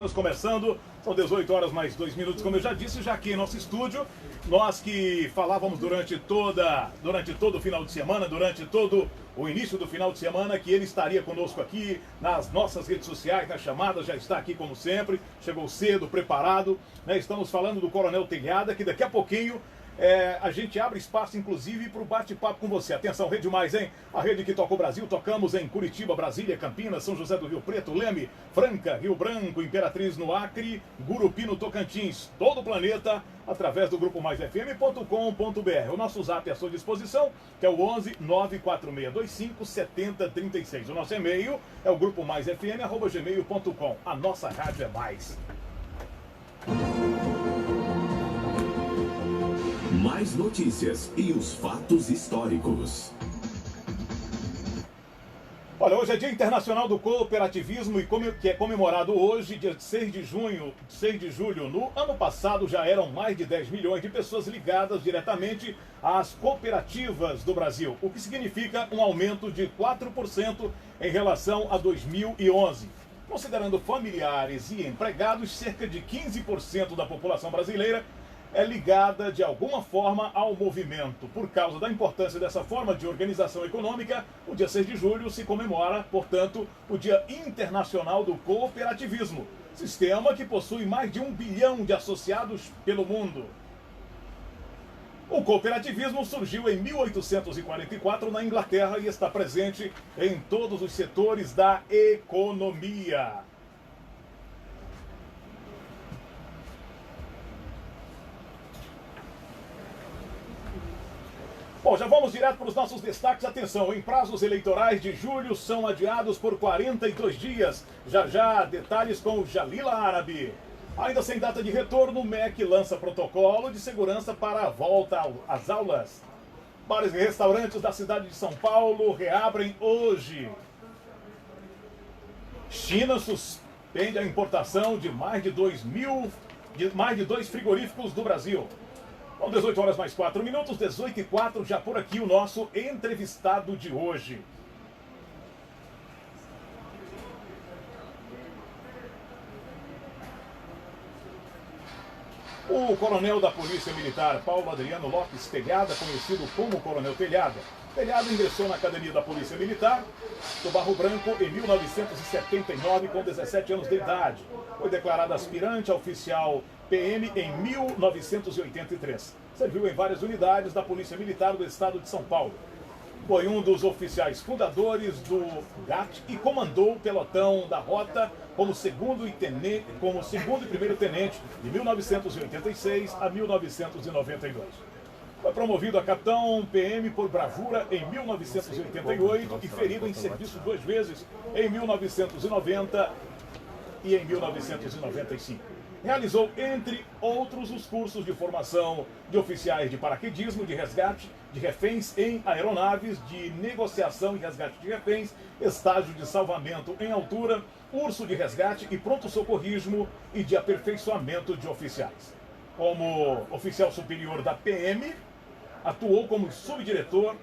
Estamos começando, são 18 horas mais 2 minutos, como eu já disse, já aqui em nosso estúdio. Nós que falávamos durante todo o final de semana, durante todo o início do final de semana, que ele estaria conosco aqui nas nossas redes sociais, nas chamadas, já está aqui como sempre, chegou cedo, preparado, né? Estamos falando do Coronel Telhada, que daqui a pouquinho a gente abre espaço, inclusive, para o bate-papo com você. Atenção, Rede Mais, hein? A rede que toca o Brasil. Tocamos em Curitiba, Brasília, Campinas, São José do Rio Preto, Leme, Franca, Rio Branco, Imperatriz no Acre, Gurupi no Tocantins. Todo o planeta, através do Grupo Mais FM.com.br. O nosso zap é à sua disposição, que é o 11 94625 7036. O nosso e-mail é o grupomaisfm@gmail.com. A nossa rádio é mais. Mais notícias e os fatos históricos. Olha, hoje é Dia Internacional do Cooperativismo, que é comemorado hoje, dia 6 de julho. No ano passado já eram mais de 10 milhões de pessoas ligadas diretamente às cooperativas do Brasil, o que significa um aumento de 4% em relação a 2011. Considerando familiares e empregados, cerca de 15% da população brasileira é ligada de alguma forma ao movimento. Por causa da importância dessa forma de organização econômica, o dia 6 de julho se comemora, portanto, o Dia Internacional do Cooperativismo, sistema que possui mais de 1 bilhão de associados pelo mundo. O cooperativismo surgiu em 1844 na Inglaterra e está presente em todos os setores da economia. Bom, já vamos direto para os nossos destaques. Atenção, em prazos eleitorais de julho são adiados por 42 dias. Já, detalhes com o Jalila Árabe. Ainda sem data de retorno, o MEC lança protocolo de segurança para a volta às aulas. Bares e restaurantes da cidade de São Paulo reabrem hoje. China suspende a importação de mais de 2 frigoríficos do Brasil. Bom, 18 horas mais 4 minutos, 18h04, já por aqui o nosso entrevistado de hoje. O coronel da Polícia Militar, Paulo Adriano Lopes Telhada, conhecido como Coronel Telhada. Telhada ingressou na Academia da Polícia Militar do Barro Branco em 1979, com 17 anos de idade. Foi declarado aspirante a oficial PM em 1983. Serviu em várias unidades da Polícia Militar do Estado de São Paulo. Foi um dos oficiais fundadores do GAT e comandou o pelotão da Rota como segundo e primeiro tenente de 1986 a 1992. Foi promovido a capitão PM por bravura em 1988 e ferido em serviço 2 vezes, em 1990 e em 1995. Realizou, entre outros, os cursos de formação de oficiais de paraquedismo, de resgate de reféns em aeronaves, de negociação e resgate de reféns, estágio de salvamento em altura, curso de resgate e pronto-socorrismo e de aperfeiçoamento de oficiais. Como oficial superior da PM, atuou como subdiretor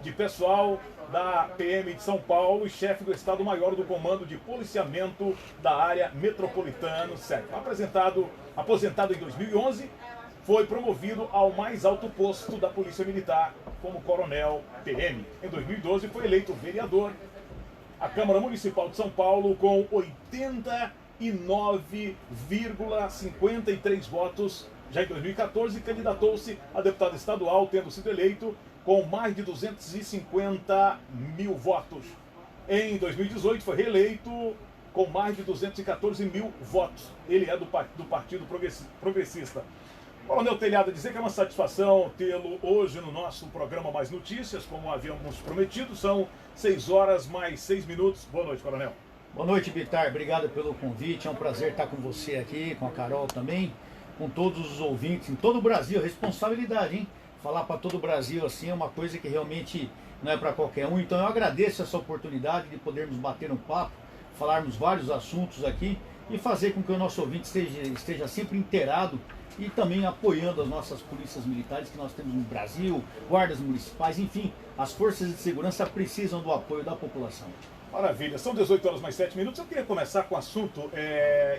de pessoal da PM de São Paulo e chefe do Estado-Maior do Comando de Policiamento da Área Metropolitana 7. Aposentado em 2011, foi promovido ao mais alto posto da Polícia Militar como Coronel PM. Em 2012 foi eleito vereador à Câmara Municipal de São Paulo com 89,53 votos. Já em 2014 candidatou-se a deputado estadual, tendo sido eleito com mais de 250 mil votos. Em 2018 foi reeleito com mais de 214 mil votos. Ele é do Partido Progressista. Coronel Telhada, dizer que é uma satisfação tê-lo hoje no nosso programa Mais Notícias, como havíamos prometido. São 6 horas mais 6 minutos. Boa noite, Coronel. Boa noite, Bitar. Obrigado pelo convite. É um prazer estar com você aqui, com a Carol também, com todos os ouvintes em todo o Brasil. Responsabilidade, hein? Falar para todo o Brasil assim é uma coisa que realmente não é para qualquer um. Então eu agradeço essa oportunidade de podermos bater um papo, falarmos vários assuntos aqui e fazer com que o nosso ouvinte esteja sempre inteirado e também apoiando as nossas polícias militares que nós temos no Brasil, guardas municipais, enfim, as forças de segurança precisam do apoio da população. Maravilha, são 18 horas mais 7 minutos. Eu queria começar com um assunto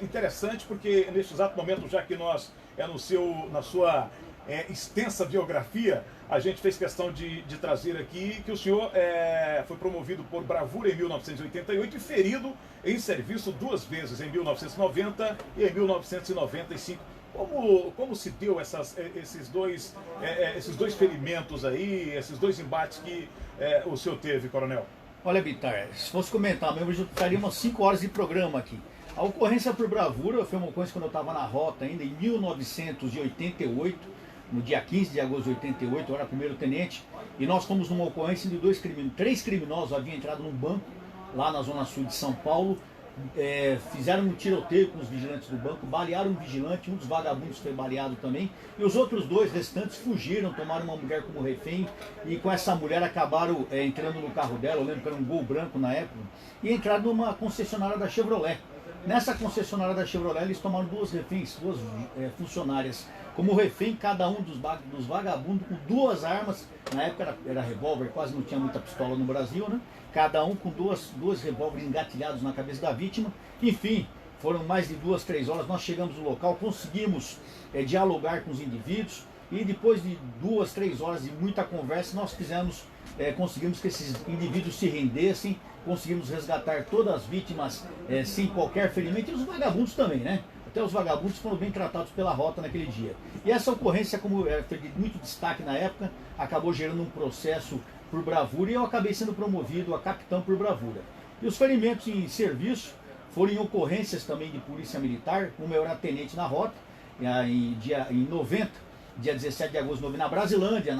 interessante, porque neste exato momento, já que nós na sua extensa biografia, a gente fez questão de trazer aqui que o senhor foi promovido por bravura em 1988 e ferido em serviço 2 vezes, em 1990 e em 1995. Como se deu esses dois ferimentos aí, esses 2 embates que o senhor teve, coronel? Olha, Bitar, se fosse comentar mesmo, já estaria umas 5 horas de programa aqui. A ocorrência por bravura foi uma ocorrência quando eu estava na rota ainda, em 1988, no dia 15 de agosto de 88, eu era primeiro-tenente, e nós fomos numa ocorrência de 3 criminosos haviam entrado num banco, lá na zona sul de São Paulo, fizeram um tiroteio com os vigilantes do banco, balearam um vigilante, um dos vagabundos foi baleado também, e os outros 2 restantes fugiram, tomaram uma mulher como refém, e com essa mulher acabaram entrando no carro dela, eu lembro que era um Gol branco na época, e entraram numa concessionária da Chevrolet. Nessa concessionária da Chevrolet eles tomaram 2 reféns, 2 funcionárias como refém, cada um dos vagabundos com 2 armas, na época era revólver, quase não tinha muita pistola no Brasil, né? Cada um com 2 revólveres engatilhados na cabeça da vítima. Enfim, foram mais de 2, 3 horas, nós chegamos no local, conseguimos dialogar com os indivíduos, e depois de 2, 3 horas de muita conversa, nós conseguimos que esses indivíduos se rendessem, conseguimos resgatar todas as vítimas sem qualquer ferimento, e os vagabundos também, né? Até os vagabundos foram bem tratados pela rota naquele dia. E essa ocorrência, como foi de muito destaque na época, acabou gerando um processo por bravura, e eu acabei sendo promovido a capitão por bravura. E os ferimentos em serviço foram em ocorrências também de polícia militar, como eu era tenente na rota, em 90, dia 17 de agosto de 90, na Brasilândia,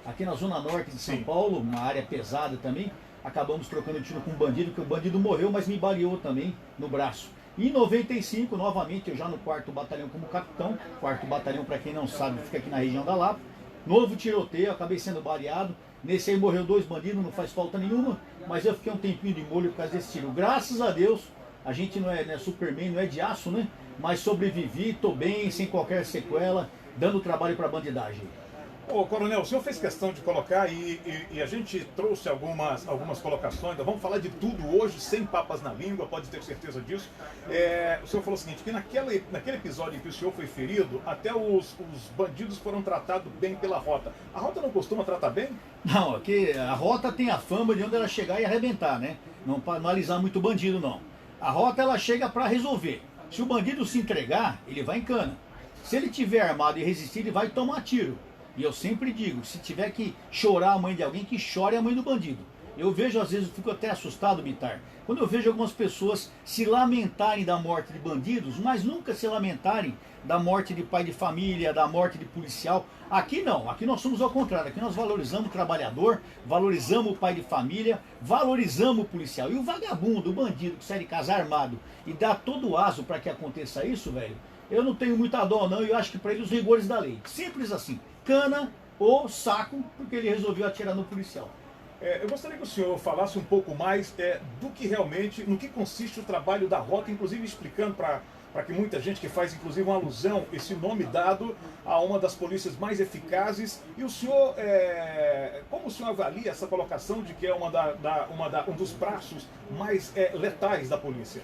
aqui na zona norte de São Paulo, uma área pesada também. Acabamos trocando tiro com um bandido, que o bandido morreu, mas me baleou também no braço. E em 95, novamente, eu já no 4º Batalhão como capitão. 4º Batalhão, para quem não sabe, fica aqui na região da Lapa. Novo tiroteio, acabei sendo baleado. Nesse aí morreu 2 bandidos, não faz falta nenhuma, mas eu fiquei um tempinho de molho por causa desse tiro. Graças a Deus, a gente não é Superman, não é de aço, né? Mas sobrevivi, tô bem, sem qualquer sequela, dando trabalho para a bandidagem. Ô, coronel, o senhor fez questão de colocar e a gente trouxe algumas colocações, vamos falar de tudo hoje, sem papas na língua, pode ter certeza disso. O senhor falou o seguinte, que naquele episódio em que o senhor foi ferido, até os bandidos foram tratados bem pela rota. A rota não costuma tratar bem? Não, aqui a rota tem a fama de onde ela chegar e arrebentar, né? Não para analisar muito bandido, não. A rota, ela chega para resolver. Se o bandido se entregar, ele vai em cana. Se ele tiver armado e resistir, ele vai tomar tiro. E eu sempre digo, se tiver que chorar a mãe de alguém, que chore a mãe do bandido. Eu vejo, às vezes, eu fico até assustado, Bitar, quando eu vejo algumas pessoas se lamentarem da morte de bandidos, mas nunca se lamentarem da morte de pai de família, da morte de policial. Aqui não, aqui nós somos ao contrário, aqui nós valorizamos o trabalhador, valorizamos o pai de família, valorizamos o policial. E o vagabundo, o bandido que sai de casa armado e dá todo o aso para que aconteça isso, velho, eu não tenho muita dó não, e eu acho que para ele os rigores da lei. Simples assim, cana ou saco, porque ele resolveu atirar no policial. Eu gostaria que o senhor falasse um pouco mais do que realmente, no que consiste o trabalho da rota, inclusive explicando para que muita gente que faz inclusive uma alusão, esse nome dado a uma das polícias mais eficazes. E o senhor, como o senhor avalia essa colocação de que é um dos braços mais letais da polícia?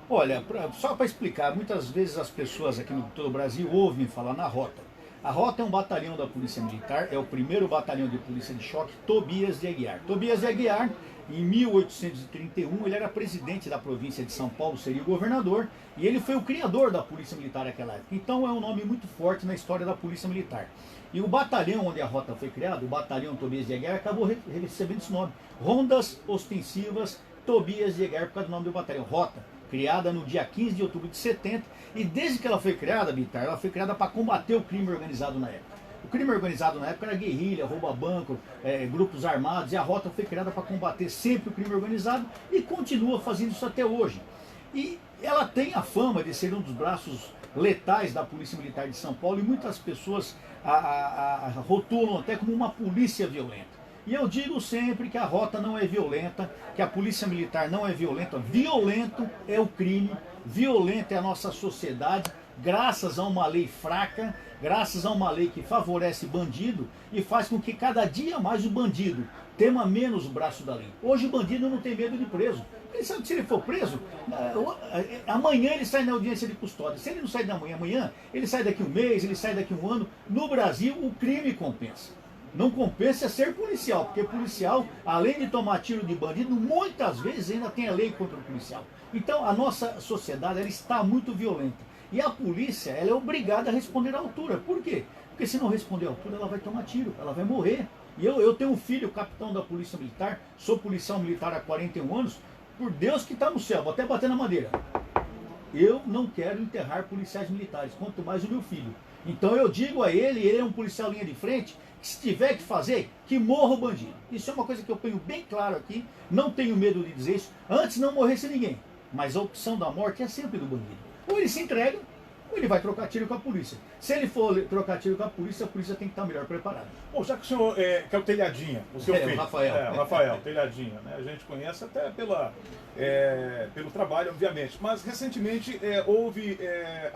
Olha, só para explicar, muitas vezes as pessoas aqui no todo o Brasil ouvem falar na rota. A rota é um batalhão da Polícia Militar, é o 1º batalhão de polícia de choque, Tobias de Aguiar. Tobias de Aguiar, em 1831, ele era presidente da província de São Paulo, seria o governador, e ele foi o criador da Polícia Militar naquela época. Então é um nome muito forte na história da Polícia Militar. E o batalhão onde a rota foi criada, o batalhão Tobias de Aguiar, acabou recebendo esse nome. Rondas Ostensivas Tobias de Aguiar, por causa do nome do batalhão, rota. Criada no dia 15 de outubro de 70, e desde que ela foi criada, Bitar, ela foi criada para combater o crime organizado na época. O crime organizado na época era guerrilha, roubo a banco, grupos armados, e a rota foi criada para combater sempre o crime organizado e continua fazendo isso até hoje. E ela tem a fama de ser um dos braços letais da Polícia Militar de São Paulo, e muitas pessoas a rotulam até como uma polícia violenta. E eu digo sempre que a rota não é violenta, que a polícia militar não é violenta. Violento é o crime, violenta é a nossa sociedade, graças a uma lei fraca, graças a uma lei que favorece bandido e faz com que cada dia mais o bandido tema menos o braço da lei. Hoje o bandido não tem medo de preso. Ele sabe que se ele for preso, amanhã ele sai na audiência de custódia. Se ele não sai amanhã, ele sai daqui um mês, ele sai daqui um ano. No Brasil, o crime compensa. Não compensa ser policial, porque policial, além de tomar tiro de bandido, muitas vezes ainda tem a lei contra o policial. Então, a nossa sociedade ela está muito violenta. E a polícia ela é obrigada a responder à altura. Por quê? Porque se não responder à altura, ela vai tomar tiro, ela vai morrer. E eu tenho um filho, capitão da Polícia Militar, sou policial militar há 41 anos, por Deus que está no céu, vou até bater na madeira. Eu não quero enterrar policiais militares, quanto mais o meu filho. Então eu digo a ele é um policial linha de frente, que se tiver que fazer, que morra o bandido. Isso é uma coisa que eu ponho bem claro aqui, não tenho medo de dizer isso, antes não morresse ninguém. Mas a opção da morte é sempre do bandido. Ou ele se entrega, ou ele vai trocar tiro com a polícia. Se ele for trocar tiro com a polícia tem que estar melhor preparada. Bom, já que o senhor que é o Telhadinha, o seu filho. O Rafael. O Rafael, Telhadinha, né? A gente conhece até pelo trabalho, obviamente. Mas recentemente houve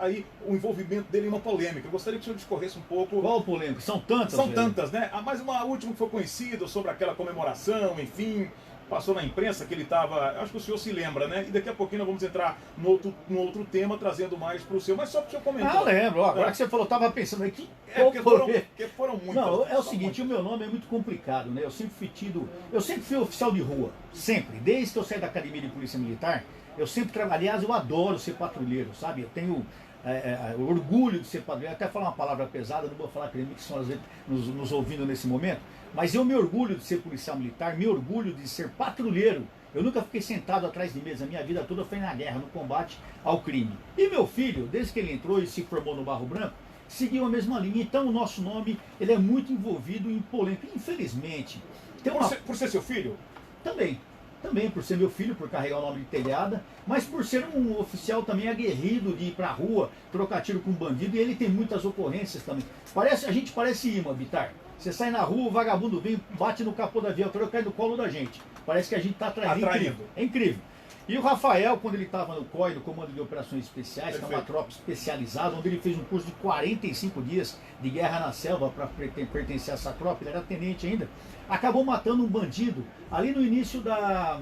aí o envolvimento dele em uma polêmica. Eu gostaria que o senhor discorresse um pouco. Qual polêmica? São tantas. São tantas, né? Mais uma última que foi conhecida sobre aquela comemoração, enfim. Passou na imprensa que ele estava, acho que o senhor se lembra, né? E daqui a pouquinho nós vamos entrar no outro tema, trazendo mais para o senhor. Mas só para o senhor comentar. Ah, lembro. Agora que você falou, eu estava pensando aqui. Porque foram muitas. Não, é o seguinte, o meu nome é muito complicado, né? Eu sempre fui oficial de rua, sempre. Desde que eu saí da Academia de Polícia Militar, eu sempre trabalhei. Aliás, eu adoro ser patrulheiro, sabe? Eu tenho orgulho de ser patrulheiro. Até falar uma palavra pesada, não vou falar para eles que estão às vezes nos ouvindo nesse momento. Mas eu me orgulho de ser policial militar, me orgulho de ser patrulheiro. Eu nunca fiquei sentado atrás de mesa, a minha vida toda foi na guerra, no combate ao crime. E meu filho, desde que ele entrou e se formou no Barro Branco, seguiu a mesma linha. Então o nosso nome ele é muito envolvido em polêmica, infelizmente. Por ser seu filho? Também por ser meu filho, por carregar o nome de Telhada, mas por ser um oficial também aguerrido de ir pra rua, trocar tiro com bandido, e ele tem muitas ocorrências também. A gente parece imã, Bitar. Você sai na rua, o vagabundo vem, bate no capô da viatura, cai no colo da gente. Parece que a gente está atraindo. É incrível. E o Rafael, quando ele estava no COI, no Comando de Operações Especiais, que é uma tropa especializada, onde ele fez um curso de 45 dias de guerra na selva para pertencer a essa tropa, ele era tenente ainda, acabou matando um bandido ali no início da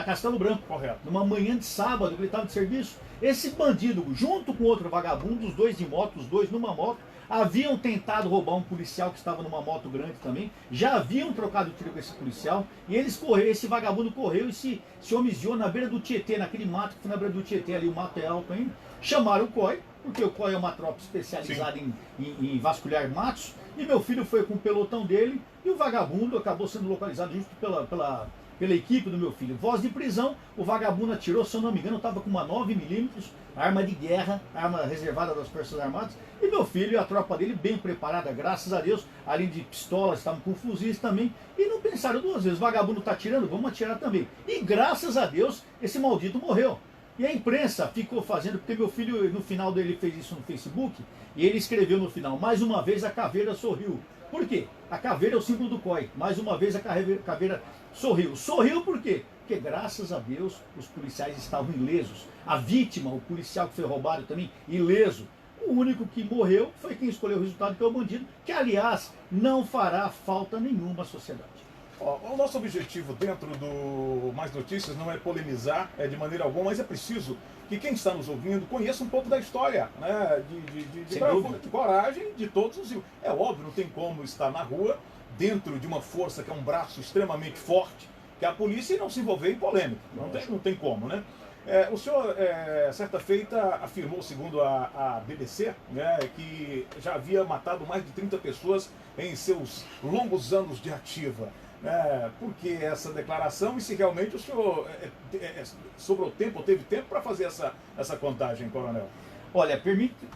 Castelo Branco. Correto. Numa manhã de sábado, ele estava de serviço. Esse bandido, junto com outro vagabundo, os dois de moto, os dois numa moto, haviam tentado roubar um policial que estava numa moto grande também, já haviam trocado tiro com esse policial, e esse vagabundo correu e se homiziou na beira do Tietê, naquele mato que foi na beira do Tietê, ali o mato é alto ainda. Chamaram o COI, porque o COI é uma tropa especializada em vasculhar matos, e meu filho foi com o pelotão dele, e o vagabundo acabou sendo localizado justo pela equipe do meu filho. Voz de prisão, o vagabundo atirou, se eu não me engano, estava com uma 9mm, arma de guerra, arma reservada das Forças Armadas, e meu filho e a tropa dele bem preparada, graças a Deus, além de pistolas, estavam com fuzis também, e não pensaram duas vezes, o vagabundo está atirando, vamos atirar também. E graças a Deus, esse maldito morreu. E a imprensa ficou fazendo, porque meu filho, no final dele fez isso no Facebook, e ele escreveu no final, mais uma vez a caveira sorriu. Por quê? A caveira é o símbolo do COI. Mais uma vez a caveira sorriu. Sorriu por quê? Porque graças a Deus os policiais estavam ilesos. A vítima, o policial que foi roubado também, ileso. O único que morreu foi quem escolheu o resultado, que é o bandido, que aliás não fará falta nenhuma à sociedade. O nosso objetivo dentro do Mais Notícias não é polemizar de maneira alguma, mas é preciso que quem está nos ouvindo conheça um pouco da história, né? de coragem de todos os... É óbvio, não tem como estar na rua, dentro de uma força que é um braço extremamente forte, que é a polícia, e não se envolver em polêmica. Não tem como, né? O senhor, certa feita, afirmou, segundo a BBC, né, que já havia matado mais de 30 pessoas em seus longos anos de ativa. Por que essa declaração e se realmente o senhor sobrou tempo, ou teve tempo para fazer essa contagem, coronel? Olha,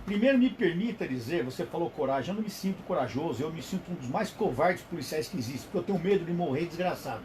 primeiro me permita dizer, você falou coragem, eu não me sinto corajoso, eu me sinto um dos mais covardes policiais que existe, porque eu tenho medo de morrer desgraçado.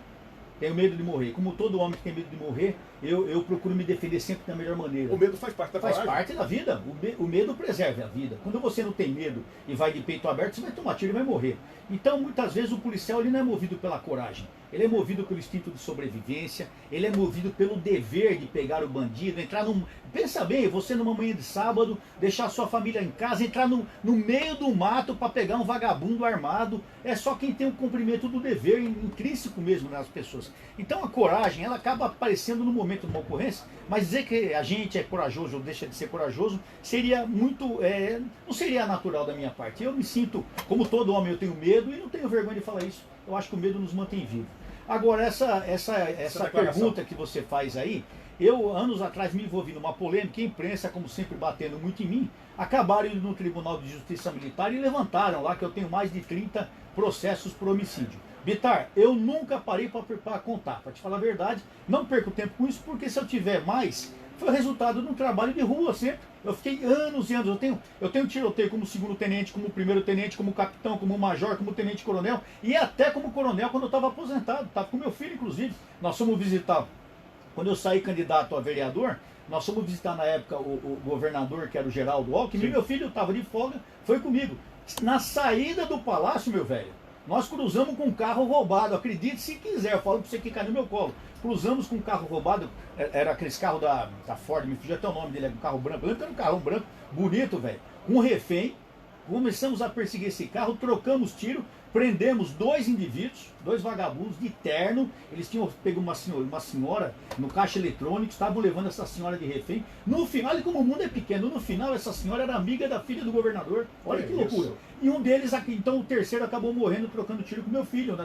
Tenho medo de morrer. Como todo homem que tem medo de morrer, eu procuro me defender sempre da melhor maneira. O medo faz parte da coragem. Faz parte da vida. O medo preserva a vida. Quando você não tem medo e vai de peito aberto, você vai tomar tiro e vai morrer. Então, muitas vezes, o policial ele não é movido pela coragem. Ele é movido pelo instinto de sobrevivência. Ele é movido pelo dever de pegar o bandido, entrar num... Pensa bem, você numa manhã de sábado, deixar sua família em casa, entrar no meio do mato para pegar um vagabundo armado. É só quem tem o cumprimento do dever intrínseco mesmo nas pessoas. Então, a coragem, ela acaba aparecendo no momento de uma ocorrência, mas dizer que a gente é corajoso ou deixa de ser corajoso seria muito... não seria natural da minha parte. Eu me sinto, como todo homem, eu tenho medo e não tenho vergonha de falar isso. Eu acho que o medo nos mantém vivos. Agora, essa pergunta que você faz aí, eu, anos atrás, me envolvi numa polêmica, a imprensa, como sempre, batendo muito em mim, acabaram indo no Tribunal de Justiça Militar e levantaram lá que eu tenho mais de 30 processos por homicídio. Bitar, eu nunca parei para contar, para te falar a verdade, não perco tempo com isso, porque se eu tiver mais, foi o resultado de um trabalho de rua sempre. Eu fiquei anos e anos, eu tenho tiroteio como segundo tenente, como primeiro tenente, como capitão, como major, como tenente coronel e até como coronel quando eu estava aposentado, estava com meu filho inclusive. Nós fomos visitar, quando eu saí candidato a vereador, nós fomos visitar na época o governador, que era o Geraldo Alckmin, e meu filho estava de folga, foi comigo. Na saída do palácio, meu velho, nós cruzamos com um carro roubado, acredite se quiser, eu falo para você que cai no meu colo. Cruzamos com um carro roubado, era aqueles carros da Ford, me fugiu até o nome dele, é um carro branco, eu lembro que era um carrão branco, bonito, velho. Um refém, começamos a perseguir esse carro, trocamos tiro, prendemos 2 indivíduos, 2 vagabundos de terno, eles tinham pego uma senhora no caixa eletrônico, estavam levando essa senhora de refém. No final, olha como o mundo é pequeno, no final essa senhora era amiga da filha do governador, olha que loucura. Isso. E um deles, aqui, então o terceiro acabou morrendo trocando tiro com meu filho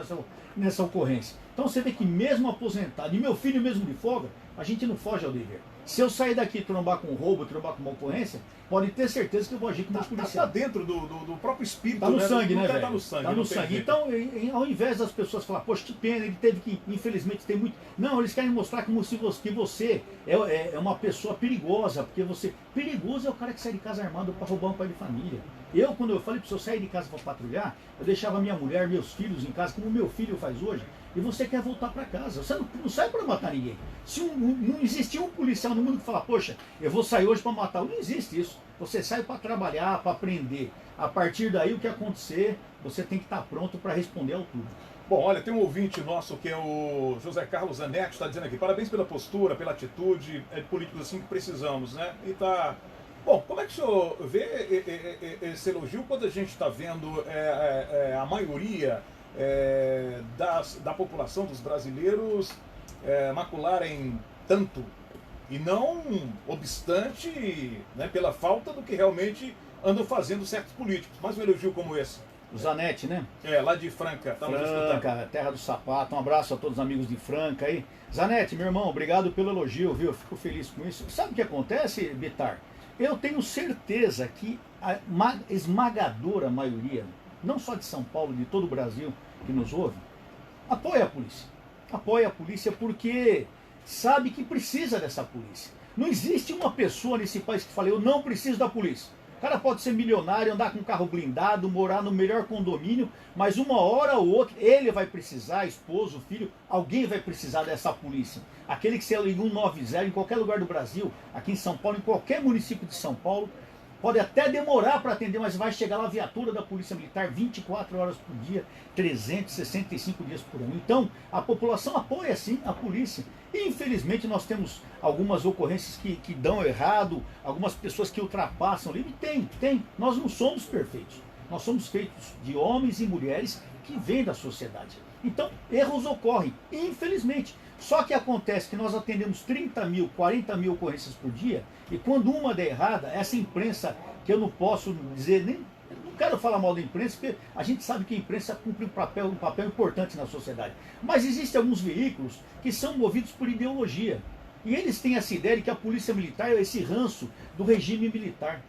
nessa ocorrência. Então você vê que mesmo aposentado, e meu filho mesmo de folga, a gente não foge ao dever. Se eu sair daqui e trombar com um roubo, trombar com uma ocorrência, pode ter certeza que eu vou agir como policial. Está dentro do próprio espírito, tá no sangue, né, velho? Tá no sangue. Tá no sangue. Então, ao invés das pessoas falar, poxa, que pena, ele teve que, infelizmente, ter muito... Não, eles querem mostrar como se você é uma pessoa perigosa, porque você... Perigoso é o cara que sai de casa armado para roubar um pai de família. Quando eu falei para você sair de casa para patrulhar, eu deixava minha mulher, meus filhos em casa, como meu filho faz hoje, e você quer voltar para casa. Você não sai para matar ninguém. Se não existia um policial no mundo que fala, poxa, eu vou sair hoje para matar. Não existe isso. Você sai para trabalhar, para aprender. A partir daí, o que acontecer, você tem que estar pronto para responder ao tudo. Bom, olha, tem um ouvinte nosso que é o José Carlos Zanetti, está dizendo aqui, parabéns pela postura, pela atitude, políticos assim que precisamos, né? E tá... Bom, como é que o senhor vê esse elogio quando a gente está vendo a maioria da população dos brasileiros macularem tanto e não obstante, né, pela falta do que realmente andam fazendo certos políticos? Mas um elogio como esse. O Zanetti, né? Lá de Franca. Franca, terra do sapato. Um abraço a todos os amigos de Franca aí. Zanetti, meu irmão, obrigado pelo elogio, viu? Eu fico feliz com isso. Sabe o que acontece, Bitar? Eu tenho certeza que a esmagadora maioria, não só de São Paulo, de todo o Brasil que nos ouve, apoia a polícia. Apoia a polícia porque sabe que precisa dessa polícia. Não existe uma pessoa nesse país que fale, eu não preciso da polícia. O cara pode ser milionário, andar com um carro blindado, morar no melhor condomínio, mas uma hora ou outra ele vai precisar, esposo, filho, alguém vai precisar dessa polícia. Aquele que se liga 190 em qualquer lugar do Brasil, aqui em São Paulo, em qualquer município de São Paulo, pode até demorar para atender, mas vai chegar lá a viatura da Polícia Militar 24 horas por dia, 365 dias por ano. Então, a população apoia sim a polícia. E infelizmente nós temos algumas ocorrências que dão errado, algumas pessoas que ultrapassam o limite. Tem. Nós não somos perfeitos. Nós somos feitos de homens e mulheres que vêm da sociedade. Então, erros ocorrem, infelizmente. Só que acontece que nós atendemos 30 mil, 40 mil ocorrências por dia, e quando uma der errada, essa imprensa, que eu não posso dizer, nem não quero falar mal da imprensa, porque a gente sabe que a imprensa cumpre um papel importante na sociedade. Mas existem alguns veículos que são movidos por ideologia. E eles têm essa ideia de que a polícia militar é esse ranço do regime militar.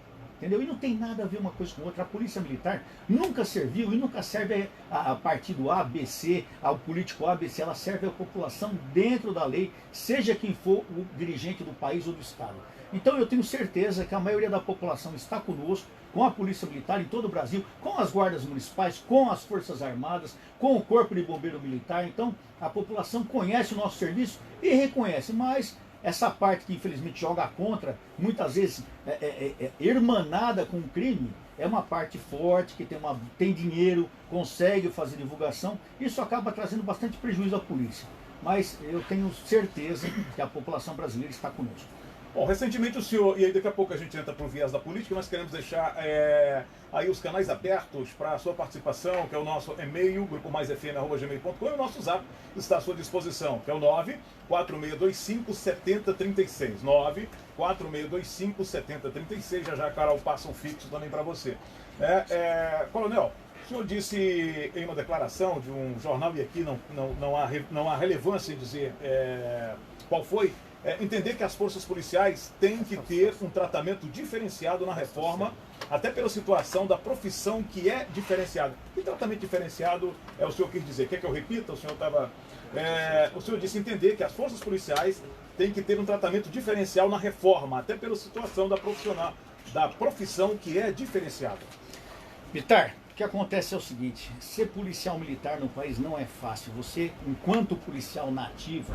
entendeu? E não tem nada a ver uma coisa com outra. A polícia militar nunca serviu e nunca serve a partido A, B, C, ao político A, B, C. Ela serve à população dentro da lei, seja quem for o dirigente do país ou do estado. Então eu tenho certeza que a maioria da população está conosco, com a Polícia Militar em todo o Brasil, com as guardas municipais, com as Forças Armadas, com o Corpo de Bombeiro Militar. Então a população conhece o nosso serviço e reconhece, mas essa parte que infelizmente joga contra, muitas vezes hermanada com o crime, é uma parte forte, que tem dinheiro, consegue fazer divulgação. Isso acaba trazendo bastante prejuízo à polícia. Mas eu tenho certeza que a população brasileira está conosco. Bom, recentemente o senhor, e aí daqui a pouco a gente entra para o viés da política, nós queremos deixar aí os canais abertos para a sua participação, que é o nosso e-mail, grupomaisfm@gmail.com, e o nosso zap está à sua disposição, que é o 946257036. 946257036, já a Carol passa um fixo também para você. Coronel, o senhor disse em uma declaração de um jornal, e aqui não há relevância em dizer qual foi, entender que as forças policiais têm que ter um tratamento diferenciado na reforma, até pela situação da profissão que é diferenciada. Que tratamento diferenciado o senhor quis dizer? Quer que eu repita? O senhor estava... o senhor disse entender que as forças policiais têm que ter um tratamento diferencial na reforma, até pela situação da profissão que é diferenciada. Militar, o que acontece é o seguinte: ser policial militar no país não é fácil. Você, enquanto policial na ativa,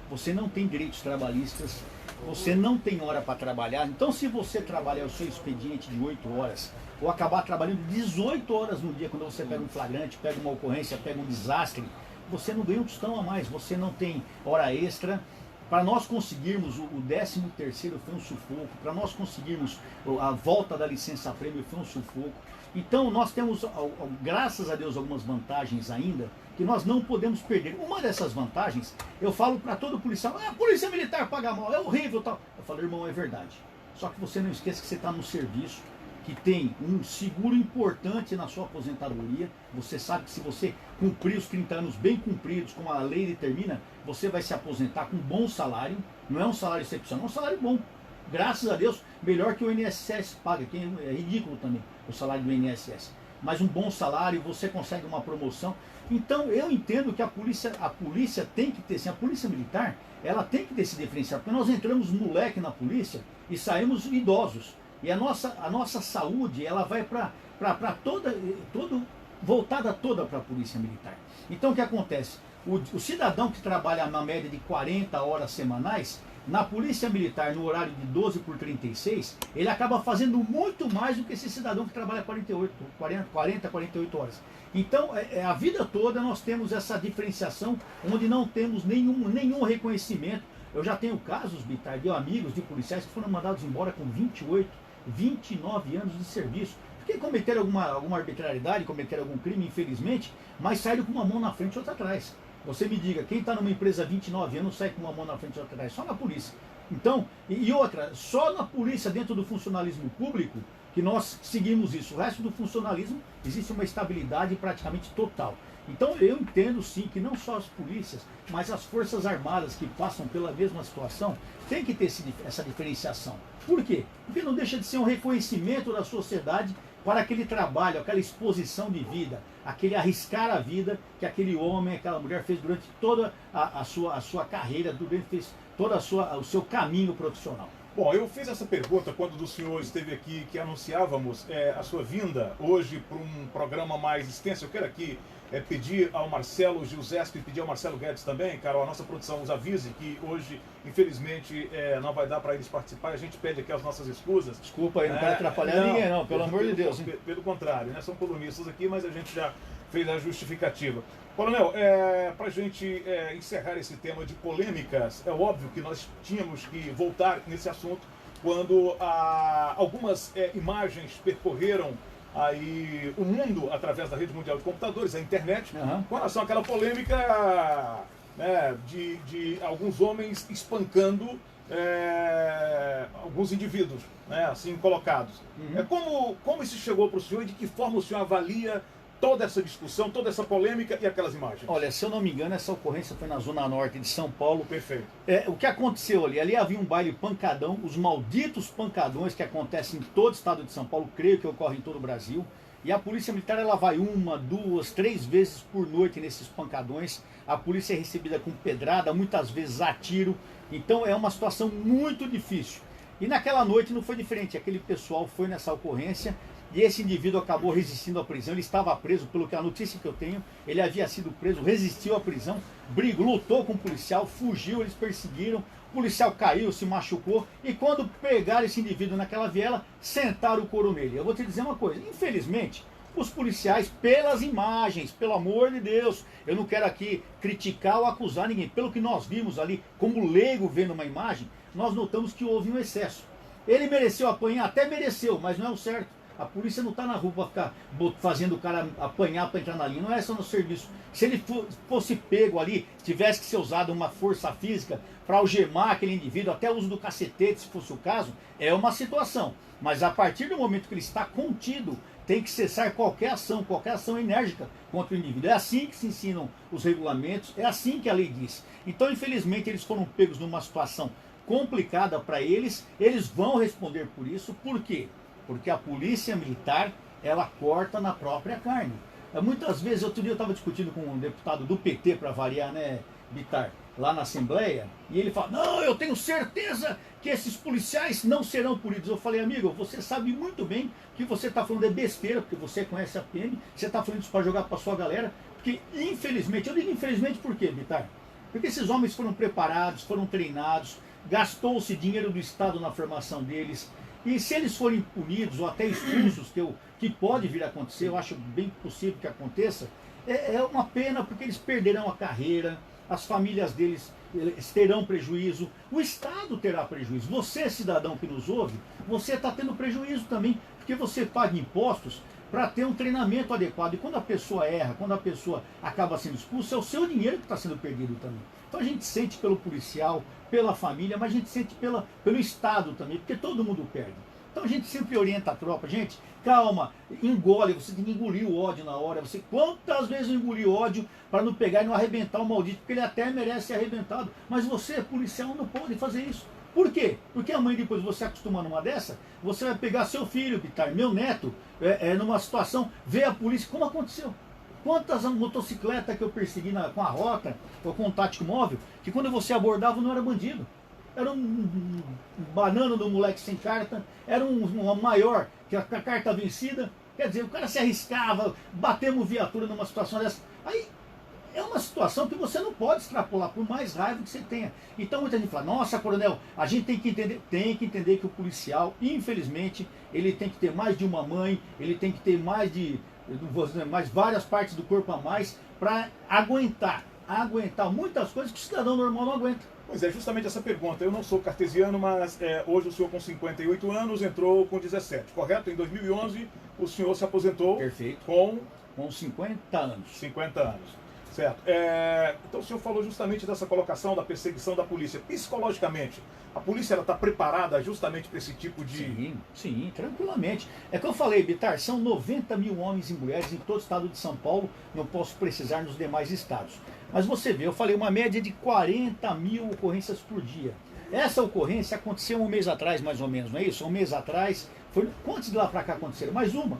você não tem direitos trabalhistas, você não tem hora para trabalhar. Então, se você trabalhar o seu expediente de 8 horas, ou acabar trabalhando 18 horas no dia, quando você pega um flagrante, pega uma ocorrência, pega um desastre, você não ganha um tostão a mais, você não tem hora extra. Para nós conseguirmos o 13º foi um sufoco, para nós conseguirmos a volta da licença-prêmio foi um sufoco. Então nós temos, graças a Deus, algumas vantagens ainda, que nós não podemos perder. Uma dessas vantagens, eu falo para todo policial: a polícia militar paga mal, é horrível tal. Eu falo: irmão, é verdade. Só que você não esqueça que você está no serviço, que tem um seguro importante na sua aposentadoria. Você sabe que se você cumprir os 30 anos bem cumpridos, como a lei determina, você vai se aposentar com um bom salário. Não é um salário excepcional, é um salário bom. Graças a Deus, melhor que o INSS paga, que é ridículo também o salário do INSS. Mas um bom salário, você consegue uma promoção. Então eu entendo que a polícia tem que ter, assim, a polícia militar, ela tem que ter esse diferencial, porque nós entramos moleque na polícia e saímos idosos. E a nossa saúde, ela vai para voltada toda para a polícia militar. Então o que acontece? O cidadão que trabalha na média de 40 horas semanais, na polícia militar, no horário de 12/36, ele acaba fazendo muito mais do que esse cidadão que trabalha 48 horas. Então, a vida toda nós temos essa diferenciação, onde não temos nenhum reconhecimento. Eu já tenho casos, Bitar, de amigos de policiais que foram mandados embora com 28, 29 anos de serviço, porque cometeram alguma arbitrariedade, cometeram algum crime, infelizmente, mas saíram com uma mão na frente e outra atrás. Você me diga, quem está numa empresa há 29 anos sai com uma mão na frente e outra atrás? Só na polícia. Então, e outra, só na polícia, dentro do funcionalismo público, que nós seguimos isso. O resto do funcionalismo existe uma estabilidade praticamente total. Então eu entendo sim que não só as polícias, mas as forças armadas que passam pela mesma situação tem que ter essa diferenciação. Por quê? Porque não deixa de ser um reconhecimento da sociedade para aquele trabalho, aquela exposição de vida, aquele arriscar a vida que aquele homem, aquela mulher fez durante toda a sua carreira, fez todo o seu caminho profissional. Bom, eu fiz essa pergunta quando o senhor esteve aqui, que anunciávamos a sua vinda hoje para um programa mais extenso. Eu quero aqui pedir ao Marcelo Giuseppe e pedir ao Marcelo Guedes também, Carol, a nossa produção os avise que hoje, infelizmente, não vai dar para eles participar. A gente pede aqui as nossas escusas. Desculpa aí, não quero atrapalhar ninguém não, pelo amor de Deus. Pelo contrário, né? São colunistas aqui, mas a gente já fez a justificativa. Coronel, para a gente encerrar esse tema de polêmicas, é óbvio que nós tínhamos que voltar nesse assunto quando algumas imagens percorreram aí o mundo através da rede mundial de computadores, a internet, com relação àquela polêmica, né, de alguns homens espancando alguns indivíduos, né, assim colocados. Como isso chegou para o senhor e de que forma o senhor avalia toda essa discussão, toda essa polêmica e aquelas imagens? Olha, se eu não me engano, essa ocorrência foi na Zona Norte de São Paulo. Perfeito. O que aconteceu ali? Ali havia um baile pancadão, os malditos pancadões que acontecem em todo o estado de São Paulo, creio que ocorrem em todo o Brasil. E a polícia militar, ela vai 1, 2, 3 vezes por noite nesses pancadões. A polícia é recebida com pedrada, muitas vezes a tiro. Então é uma situação muito difícil. E naquela noite não foi diferente. Aquele pessoal foi nessa ocorrência e esse indivíduo acabou resistindo à prisão. Ele estava preso, pelo que a notícia que eu tenho, ele havia sido preso, resistiu à prisão, brigou, lutou com o policial, fugiu, eles perseguiram. O policial caiu, se machucou, e quando pegaram esse indivíduo naquela viela, sentaram o couro nele. Eu vou te dizer uma coisa, infelizmente, os policiais, pelas imagens, pelo amor de Deus, eu não quero aqui criticar ou acusar ninguém, pelo que nós vimos ali, como leigo vendo uma imagem, nós notamos que houve um excesso. Ele mereceu apanhar, até mereceu, mas não é o certo. A polícia não está na rua para ficar fazendo o cara apanhar para entrar na linha, não é só no serviço. Se ele fosse pego ali, tivesse que ser usado uma força física para algemar aquele indivíduo, até o uso do cacetete, se fosse o caso, é uma situação. Mas a partir do momento que ele está contido, tem que cessar qualquer ação enérgica contra o indivíduo. É assim que se ensinam os regulamentos, é assim que a lei diz. Então, infelizmente, eles foram pegos numa situação complicada para eles, eles vão responder por isso. Por quê? Porque a polícia militar, ela corta na própria carne. Muitas vezes, outro dia eu estava discutindo com um deputado do PT, para variar, né, Bitar, lá na Assembleia, e ele fala, não, eu tenho certeza que esses policiais não serão punidos. Eu falei, amigo, você sabe muito bem que você está falando de besteira, porque você conhece a PM, você está falando isso para jogar para sua galera, porque infelizmente, eu digo infelizmente por quê, Bitar? Porque esses homens foram preparados, foram treinados, gastou-se dinheiro do Estado na formação deles. E se eles forem punidos ou até expulsos, que pode vir a acontecer, eu acho bem possível que aconteça, é uma pena, porque eles perderão a carreira, as famílias deles terão prejuízo, o Estado terá prejuízo. Você, cidadão que nos ouve, você está tendo prejuízo também, porque você paga impostos para ter um treinamento adequado. E quando a pessoa erra, quando a pessoa acaba sendo expulsa, é o seu dinheiro que está sendo perdido também. Então a gente sente pelo policial, pela família, mas a gente sente pelo Estado também, porque todo mundo perde. Então a gente sempre orienta a tropa, gente, calma, engole, você tem que engolir o ódio na hora. Você, quantas vezes eu engoli ódio para não pegar e não arrebentar o maldito, porque ele até merece ser arrebentado. Mas você, policial, não pode fazer isso. Por quê? Porque amanhã, depois você acostuma numa dessa, você vai pegar seu filho, Bitar, meu neto, numa situação, ver a polícia, como aconteceu. Quantas motocicletas que eu persegui com a rota, ou com o tático móvel, que quando você abordava não era bandido. Era um banana do moleque sem carta, era uma maior, que a carta vencida. Quer dizer, o cara se arriscava, batemos viatura numa situação dessa. Aí é uma situação que você não pode extrapolar, por mais raiva que você tenha. Então muita gente fala, nossa, coronel, a gente tem que entender que o policial, infelizmente, ele tem que ter mais de uma mãe, ele tem que ter mais várias partes do corpo a mais para aguentar muitas coisas que o cidadão normal não aguenta. Pois é, justamente essa pergunta. Eu não sou cartesiano, mas hoje o senhor com 58 anos entrou com 17, correto? Em 2011 o senhor se aposentou. Perfeito. Com 50 anos. 50 anos. Certo. Então o senhor falou justamente dessa colocação da perseguição da polícia. Psicologicamente, a polícia está preparada justamente para esse tipo de... Sim, tranquilamente. É que eu falei, Bitar, são 90 mil homens e mulheres em todo o estado de São Paulo, não posso precisar nos demais estados. Mas você vê, eu falei uma média de 40 mil ocorrências por dia. Essa ocorrência aconteceu um mês atrás, mais ou menos, não é isso? Um mês atrás, quantos de lá para cá aconteceram? Mais uma.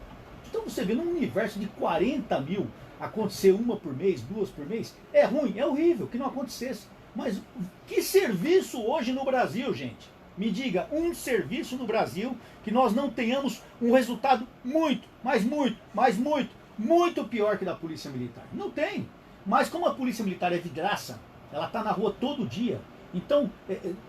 Então você vê, num universo de 40 mil, acontecer uma por mês, 2 por mês, é ruim, é horrível que não acontecesse. Mas que serviço hoje no Brasil, gente? Me diga, um serviço no Brasil que nós não tenhamos um resultado muito pior que da Polícia Militar. Não tem. Mas como a Polícia Militar é vidraça, ela está na rua todo dia, então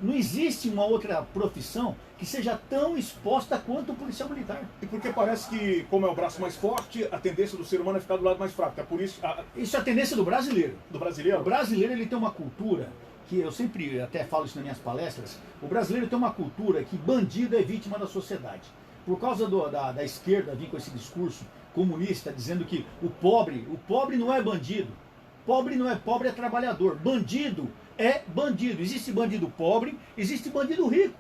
não existe uma outra profissão que seja tão exposta quanto o policial militar. E porque parece que, como é o braço mais forte, a tendência do ser humano é ficar do lado mais fraco. A polícia... Isso é a tendência do brasileiro. Do brasileiro? O brasileiro, ele tem uma cultura, que eu sempre até falo isso nas minhas palestras, o brasileiro tem uma cultura que bandido é vítima da sociedade. Por causa da esquerda vir com esse discurso comunista, dizendo que o pobre não é bandido. Pobre não é pobre, é trabalhador. Bandido é bandido. Existe bandido pobre, existe bandido rico.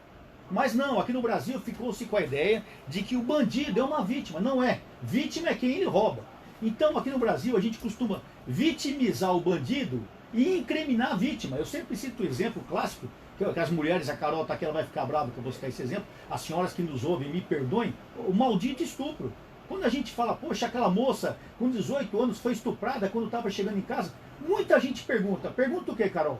Mas não, aqui no Brasil ficou-se com a ideia de que o bandido é uma vítima. Não é. Vítima é quem ele rouba. Então, aqui no Brasil, a gente costuma vitimizar o bandido e incriminar a vítima. Eu sempre cito o exemplo clássico, que as mulheres, a Carol tá aqui, ela vai ficar brava que eu vou citar esse exemplo, as senhoras que nos ouvem, me perdoem, o maldito estupro. Quando a gente fala, poxa, aquela moça com 18 anos foi estuprada quando estava chegando em casa, muita gente pergunta o que, Carol?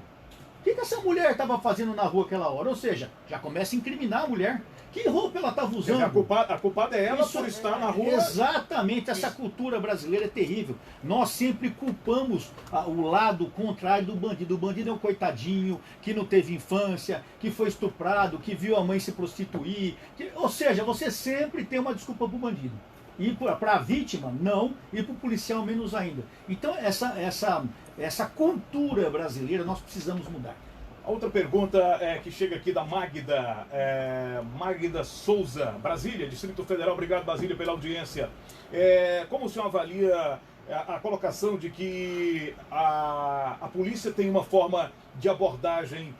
O que essa mulher estava fazendo na rua aquela hora? Ou seja, já começa a incriminar a mulher. Que roupa ela estava usando? A culpada é ela por estar na rua. Exatamente, essa cultura brasileira é terrível. Nós sempre culpamos o lado contrário do bandido. O bandido é um coitadinho, que não teve infância, que foi estuprado, que viu a mãe se prostituir. Ou seja, você sempre tem uma desculpa para o bandido. E para a vítima, não, e para o policial, menos ainda. Então, essa cultura brasileira nós precisamos mudar. A outra pergunta que chega aqui da Magda, Magda Souza, Brasília, Distrito Federal. Obrigado, Brasília, pela audiência. Como o senhor avalia a colocação de que a polícia tem uma forma de abordagem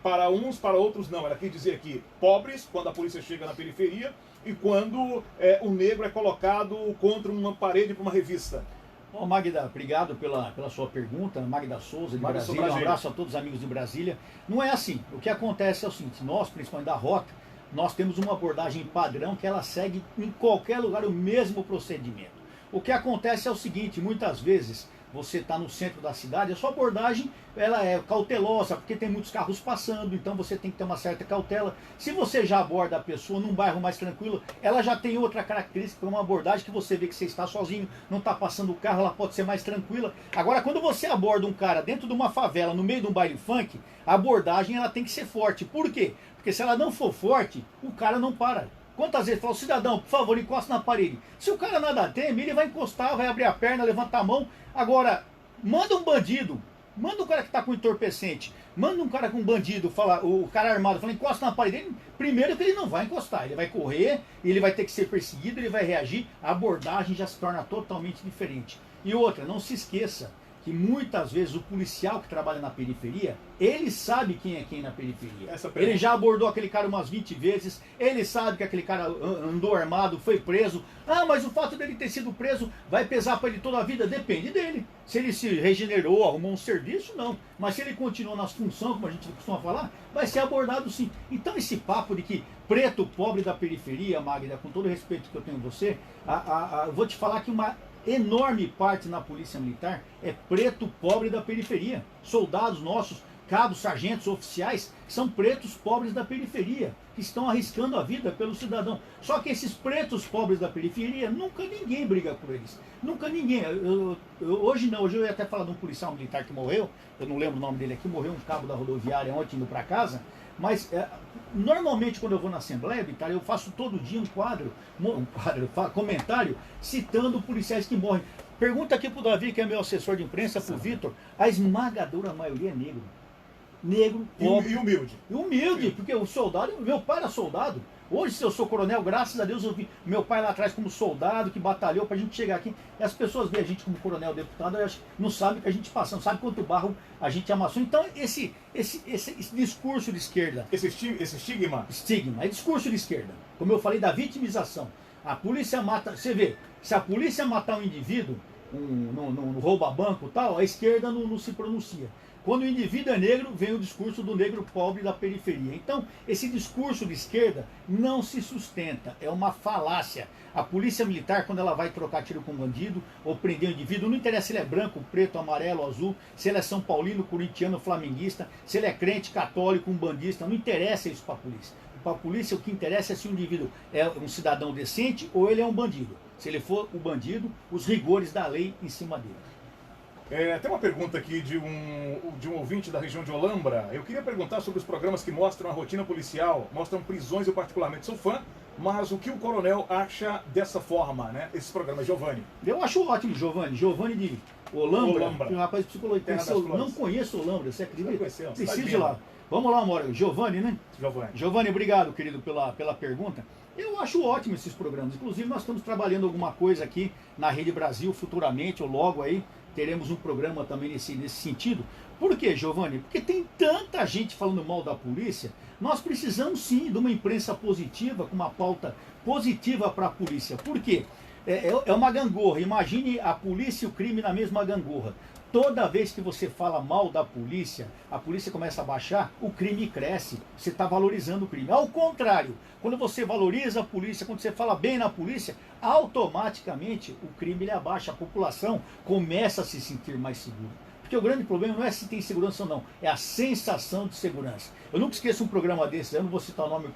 para uns, para outros não? Ela quer dizer aqui, pobres, quando a polícia chega na periferia, e quando o negro é colocado contra uma parede para uma revista. Bom, Magda, obrigado pela sua pergunta. Magda Souza, de Brasília. Um abraço a todos os amigos de Brasília. Não é assim. O que acontece é o seguinte, nós, principalmente da Rota, nós temos uma abordagem padrão que ela segue em qualquer lugar o mesmo procedimento. O que acontece é o seguinte, muitas vezes você está no centro da cidade, a sua abordagem ela é cautelosa, porque tem muitos carros passando, então você tem que ter uma certa cautela. Se você já aborda a pessoa num bairro mais tranquilo, ela já tem outra característica, uma abordagem que você vê que você está sozinho, não está passando o carro, ela pode ser mais tranquila. Agora, quando você aborda um cara dentro de uma favela, no meio de um baile funk, a abordagem ela tem que ser forte. Por quê? Porque se ela não for forte, o cara não para. Quantas vezes fala, cidadão, por favor, encosta na parede. Se o cara nada teme, ele vai encostar, vai abrir a perna, levantar a mão. Agora, manda um bandido, manda um cara que está com entorpecente, manda um cara com um bandido, o cara armado, fala, encosta na parede. Primeiro que ele não vai encostar, ele vai correr, ele vai ter que ser perseguido, ele vai reagir, a abordagem já se torna totalmente diferente. E outra, não se esqueça que muitas vezes o policial que trabalha na periferia, ele sabe quem é quem na periferia. Ele já abordou aquele cara umas 20 vezes, ele sabe que aquele cara andou armado, foi preso. Ah, mas o fato dele ter sido preso vai pesar para ele toda a vida? Depende dele. Se ele se regenerou, arrumou um serviço, não. Mas se ele continua nas funções, como a gente costuma falar, vai ser abordado sim. Então esse papo de que preto pobre da periferia, Magda, com todo o respeito que eu tenho a você, vou te falar que uma enorme parte na polícia militar é preto pobre da periferia. Soldados nossos, cabos, sargentos, oficiais, são pretos pobres da periferia, que estão arriscando a vida pelo cidadão. Só que esses pretos pobres da periferia, nunca ninguém briga por eles. Nunca ninguém. Hoje eu ia até falar de um policial militar que morreu, eu não lembro o nome dele aqui, morreu um cabo da rodoviária ontem indo para casa. Mas normalmente quando eu vou na Assembleia Militar, eu faço todo dia comentário citando policiais que morrem. Pergunta aqui pro Davi, que é meu assessor de imprensa, pro Vitor, a esmagadora maioria é negro. Negro, pobre. E humilde. Humilde, porque o soldado, meu pai era soldado. Hoje, se eu sou coronel, graças a Deus eu vi meu pai lá atrás como soldado, que batalhou pra gente chegar aqui. E as pessoas veem a gente como coronel, deputado, não sabem que a gente passa, não sabem quanto barro a gente amassou. Então, esse discurso de esquerda... Esse estigma? Estigma, é discurso de esquerda. Como eu falei da vitimização. A polícia mata... Você vê, se a polícia matar um indivíduo, no rouba banco e tal, a esquerda não se pronuncia. Quando o indivíduo é negro, vem o discurso do negro pobre da periferia. Então, esse discurso de esquerda não se sustenta, é uma falácia. A polícia militar, quando ela vai trocar tiro com um bandido ou prender um indivíduo, não interessa se ele é branco, preto, amarelo, azul, se ele é são paulino, corintiano, flamenguista, se ele é crente, católico, um bandista, não interessa isso para a polícia. Para a polícia, o que interessa é se o indivíduo é um cidadão decente ou ele é um bandido. Se ele for o bandido, os rigores da lei em cima dele. Tem uma pergunta aqui de um ouvinte da região de Olambra. Eu queria perguntar sobre os programas que mostram a rotina policial, mostram prisões. Eu particularmente sou fã, mas o que o coronel acha dessa forma, né? Esses programas, Giovanni? Eu acho ótimo, Giovanni. Giovanni de Olambra. Um rapaz de psicologia. Não conheço Olambra, você acredita? Preciso ir lá. Vamos lá, Mauro. Giovanni, né? Giovanni, obrigado, querido, pela pergunta. Eu acho ótimo esses programas. Inclusive, nós estamos trabalhando alguma coisa aqui na Rede Brasil futuramente, ou logo aí, teremos um programa também nesse sentido. Por quê, Giovanni? Porque tem tanta gente falando mal da polícia. Nós precisamos sim de uma imprensa positiva, com uma pauta positiva para a polícia. Por quê? é uma gangorra. Imagine a polícia e o crime na mesma gangorra. Toda vez que você fala mal da polícia, a polícia começa a baixar, o crime cresce. Você está valorizando o crime. Ao contrário, quando você valoriza a polícia, quando você fala bem na polícia, automaticamente o crime ele abaixa. A população começa a se sentir mais segura. Porque o grande problema não é se tem segurança ou não, é a sensação de segurança. Eu nunca esqueço um programa desse, eu não vou citar o nome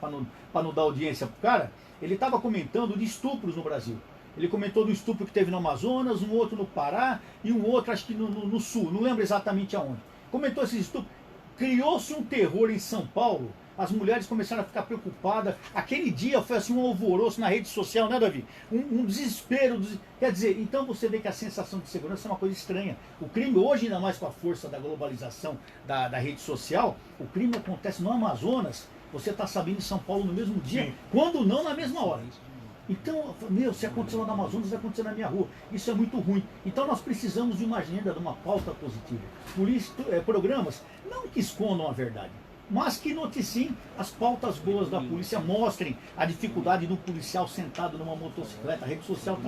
para não dar audiência pro cara. Ele estava comentando de estupros no Brasil. Ele comentou do estupro que teve no Amazonas, um outro no Pará e um outro acho que no Sul, não lembro exatamente aonde. Comentou esses estupros. Criou-se um terror em São Paulo, as mulheres começaram a ficar preocupadas. Aquele dia foi assim um alvoroço na rede social, né, Davi? Um desespero. Quer dizer, então você vê que a sensação de segurança é uma coisa estranha. O crime hoje, ainda mais com a força da globalização da rede social, o crime acontece no Amazonas, você está sabendo em São Paulo no mesmo dia, sim, quando não na mesma hora. Então, se aconteceu lá no Amazonas, vai acontecer na minha rua. Isso é muito ruim. Então nós precisamos de uma agenda, de uma pauta positiva. Por isso, programas não que escondam a verdade, mas que noticiem as pautas boas da polícia, mostrem a dificuldade de um policial sentado numa motocicleta. A rede social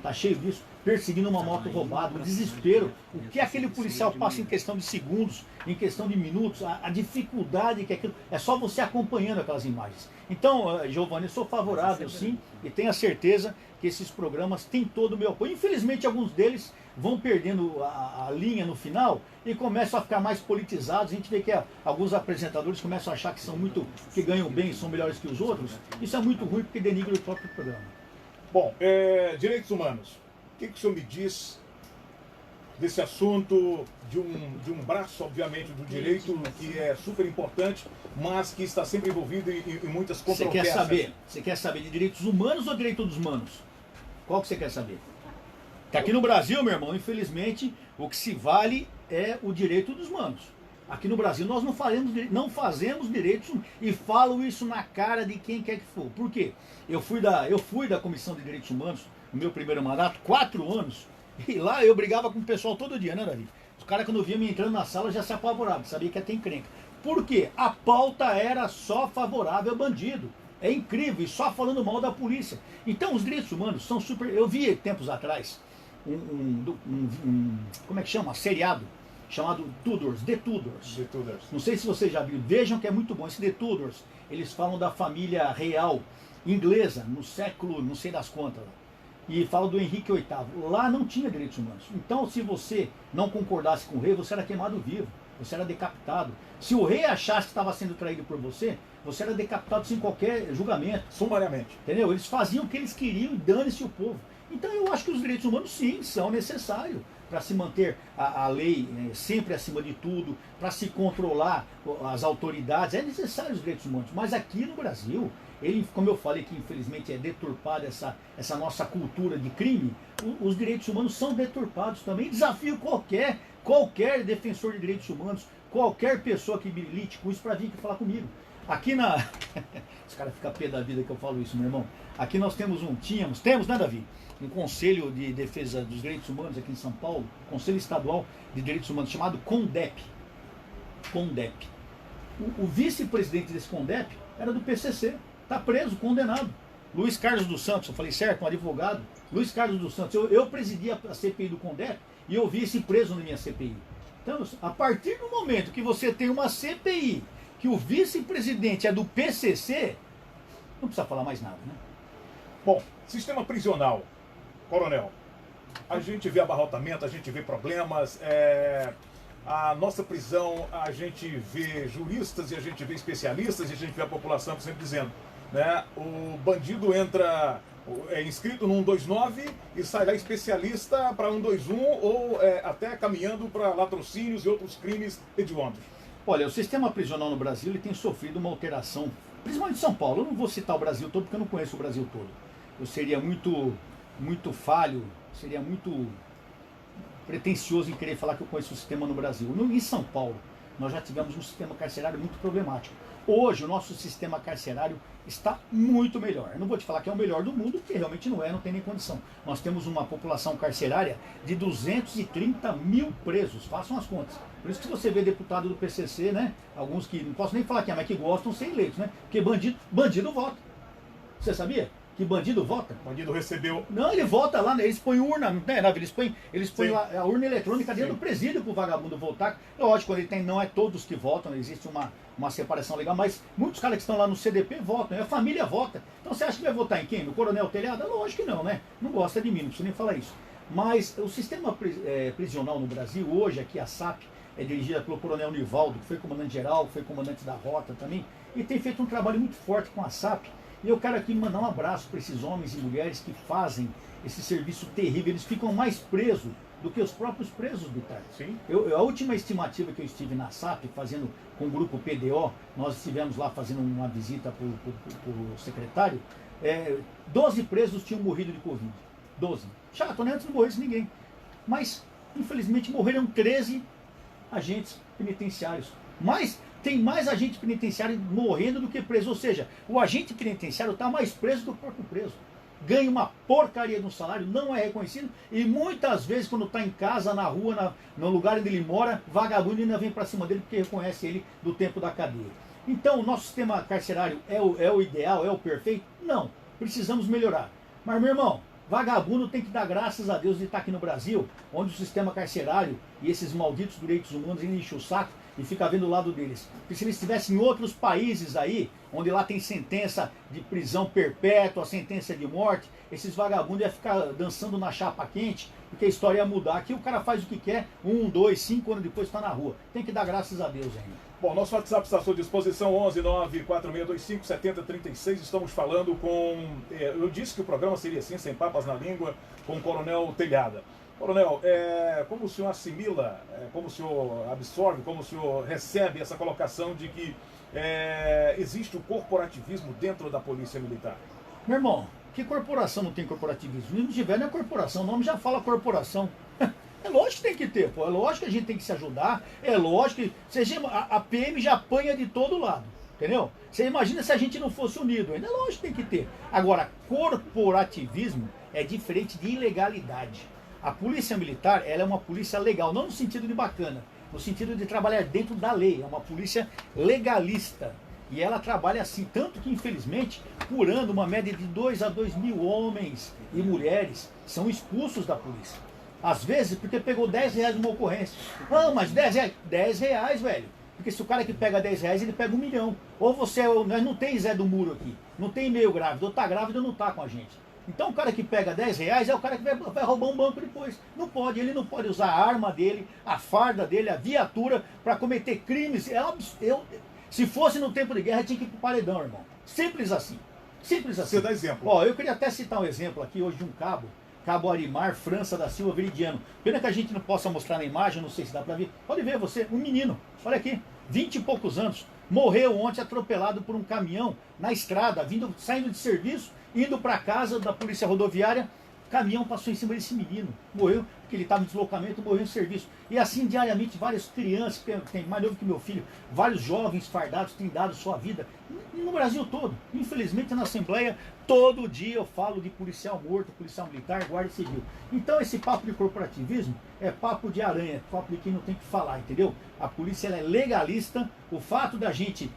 tá cheio disso, perseguindo uma moto roubada, o desespero, o que aquele policial passa em questão de segundos, em questão de minutos, a dificuldade que aquilo, é só você acompanhando aquelas imagens. Então, Giovanni, eu sou favorável sim, e tenho a certeza que esses programas têm todo o meu apoio. Infelizmente, alguns deles vão perdendo a linha no final e começam a ficar mais politizados. A gente vê que alguns apresentadores começam a achar que ganham bem, são melhores que os outros. Isso é muito ruim porque denigra o próprio programa. Bom, direitos humanos. O que o senhor me diz desse assunto, de um braço, obviamente, do direito que é super importante, mas que está sempre envolvido em muitas controvérsias? Você quer saber de direitos humanos ou direito dos humanos? Qual que você quer saber? Porque aqui no Brasil, meu irmão, infelizmente, o que se vale é o direito dos humanos. Aqui no Brasil nós não fazemos direitos e falo isso na cara de quem quer que for. Por quê? Eu fui da Comissão de Direitos Humanos no meu primeiro mandato, 4 anos, e lá eu brigava com o pessoal todo dia, né, Davi? Os caras quando viam me entrando na sala já se apavoravam, sabia que ia ter encrenca. Por quê? A pauta era só favorável a bandido. É incrível, e só falando mal da polícia. Então os direitos humanos são super... Eu vi tempos atrás como é que chama? Seriado chamado Tudors, The Tudors. The Tudors. Não sei se você já viu, vejam que é muito bom. Esse The Tudors, eles falam da família real inglesa no século, não sei das quantas, e falam do Henrique VIII. Lá não tinha direitos humanos. Então, se você não concordasse com o rei, você era queimado vivo, você era decapitado. Se o rei achasse que estava sendo traído por você era decapitado sem qualquer julgamento. Sumariamente. Entendeu? Eles faziam o que eles queriam e dane-se o povo. Então eu acho que os direitos humanos sim são necessários para se manter a lei sempre acima de tudo, para se controlar as autoridades. É necessário os direitos humanos. Mas aqui no Brasil, como eu falei que infelizmente é deturpada essa nossa cultura de crime, os direitos humanos são deturpados também. Desafio qualquer defensor de direitos humanos, qualquer pessoa que milite com isso para vir aqui falar comigo. Aqui os caras ficam pé da vida que eu falo isso, meu irmão. Aqui nós temos temos, né, Davi? Um Conselho de Defesa dos Direitos Humanos aqui em São Paulo, Conselho Estadual de Direitos Humanos, chamado CONDEP. CONDEP. O vice-presidente desse CONDEP era do PCC, está preso, condenado. Luiz Carlos dos Santos, eu falei certo, um advogado. Luiz Carlos dos Santos, eu presidi a CPI do CONDEP e eu vi esse preso na minha CPI. Então, a partir do momento que você tem uma CPI, que o vice-presidente é do PCC, não precisa falar mais nada, né? Bom, sistema prisional, coronel, a gente vê abarrotamento, a gente vê problemas, a nossa prisão, a gente vê juristas e a gente vê especialistas e a gente vê a população sempre dizendo, né, o bandido entra, é inscrito no 129 e sai lá especialista para 121 ou até caminhando para latrocínios e outros crimes hediondos. Olha, o sistema prisional no Brasil ele tem sofrido uma alteração, principalmente em São Paulo. Eu não vou citar o Brasil todo porque eu não conheço o Brasil todo. Eu seria muito falho, seria muito pretensioso em querer falar que eu conheço o sistema no Brasil. Em São Paulo, nós já tivemos um sistema carcerário muito problemático. Hoje, o nosso sistema carcerário está muito melhor. Eu não vou te falar que é o melhor do mundo, porque realmente não é, não tem nem condição. Nós temos uma população carcerária de 230 mil presos, façam as contas. Por isso que você vê deputado do PCC, né? Alguns que, não posso nem falar aqui, mas que gostam de ser eleitos, né? Porque bandido vota. Você sabia? Que bandido vota? O bandido recebeu. Não, ele vota lá, eles põem urna, não é, eles põem Sim. lá a urna eletrônica dentro Sim. do presídio pro vagabundo votar. Lógico, ele tem, não é todos que votam, existe uma separação legal, mas muitos caras que estão lá no CDP votam, a família vota. Então você acha que vai votar em quem? No Coronel Telhada? Lógico que não, né? Não gosta de mim, não preciso nem falar isso. Mas o sistema prisional no Brasil, hoje aqui a SAP, é dirigida pelo Coronel Nivaldo, que foi comandante-geral, foi comandante da Rota também, e tem feito um trabalho muito forte com a SAP. E eu quero aqui mandar um abraço para esses homens e mulheres que fazem esse serviço terrível. Eles ficam mais presos do que os próprios presos, Bitar. Sim. A última estimativa que eu estive na SAP, fazendo com o grupo PDO, nós estivemos lá fazendo uma visita para o secretário, 12 presos tinham morrido de Covid. 12. Chato, né? Antes não morresse ninguém. Mas, infelizmente, morreram 13 agentes penitenciários. Mas tem mais agente penitenciário morrendo do que preso. Ou seja, o agente penitenciário está mais preso do que o próprio preso. Ganha uma porcaria no salário, não é reconhecido. E muitas vezes, quando está em casa, na rua, no lugar onde ele mora, vagabundo ainda vem para cima dele porque reconhece ele do tempo da cadeia. Então, o nosso sistema carcerário é o ideal, é o perfeito? Não. Precisamos melhorar. Mas, meu irmão, vagabundo tem que dar graças a Deus de estar aqui no Brasil, onde o sistema carcerário e esses malditos direitos humanos enchem o saco e fica vendo o lado deles. Porque se eles estivessem em outros países aí, onde lá tem sentença de prisão perpétua, sentença de morte, esses vagabundos iam ficar dançando na chapa quente, porque a história ia mudar. Aqui o cara faz o que quer, 1, 2, 5 anos depois está na rua. Tem que dar graças a Deus ainda. Bom, nosso WhatsApp está à sua disposição, 11-94625-7036. Estamos falando com... eu disse que o programa seria assim, sem papas na língua, com o Coronel Telhada. Coronel, como o senhor assimila, como o senhor absorve, como o senhor recebe essa colocação de que existe o corporativismo dentro da Polícia Militar? Meu irmão, que corporação não tem corporativismo? Se não tiver, não é corporação, o nome já fala corporação. É lógico que tem que ter, pô. É lógico que a gente tem que se ajudar. É lógico que a PM já apanha de todo lado. Entendeu? Você imagina se a gente não fosse unido. Ainda é lógico que tem que ter. Agora, corporativismo é diferente de ilegalidade. A polícia militar, ela é uma polícia legal. Não no sentido de bacana. No sentido de trabalhar dentro da lei. É uma polícia legalista. E ela trabalha assim. Tanto que, infelizmente, por ano, uma média de 2 a 2 mil homens e mulheres são expulsos da polícia. Às vezes, porque pegou 10 reais numa ocorrência. Ah, mas 10 reais? 10 reais, velho. Porque se o cara que pega 10 reais, ele pega 1 milhão. Ou você, nós não tem Zé do Muro aqui. Não tem meio grávido. Ou tá grávido ou não tá com a gente. Então o cara que pega 10 reais é o cara que vai roubar um banco depois. Não pode, ele não pode usar a arma dele, a farda dele, a viatura para cometer crimes. Se fosse no tempo de guerra, tinha que ir pro paredão, irmão. Simples assim. Simples assim. Você dá exemplo. Ó, eu queria até citar um exemplo aqui hoje de um cabo. Cabo Arimar França da Silva Veridiano. Pena que a gente não possa mostrar na imagem, não sei se dá pra ver. Pode ver você, um menino, olha aqui, 20 e poucos anos, morreu ontem atropelado por um caminhão na estrada, saindo de serviço, indo para casa da polícia rodoviária. O caminhão passou em cima desse menino, morreu porque ele estava em deslocamento, morreu em serviço. E assim diariamente várias crianças, que tem mais novo que meu filho, vários jovens fardados têm dado sua vida no Brasil todo. Infelizmente na Assembleia, todo dia eu falo de policial morto, policial militar, guarda civil. Então esse papo de corporativismo é papo de aranha, é papo de quem não tem que falar, entendeu? A polícia ela é legalista, o fato da gente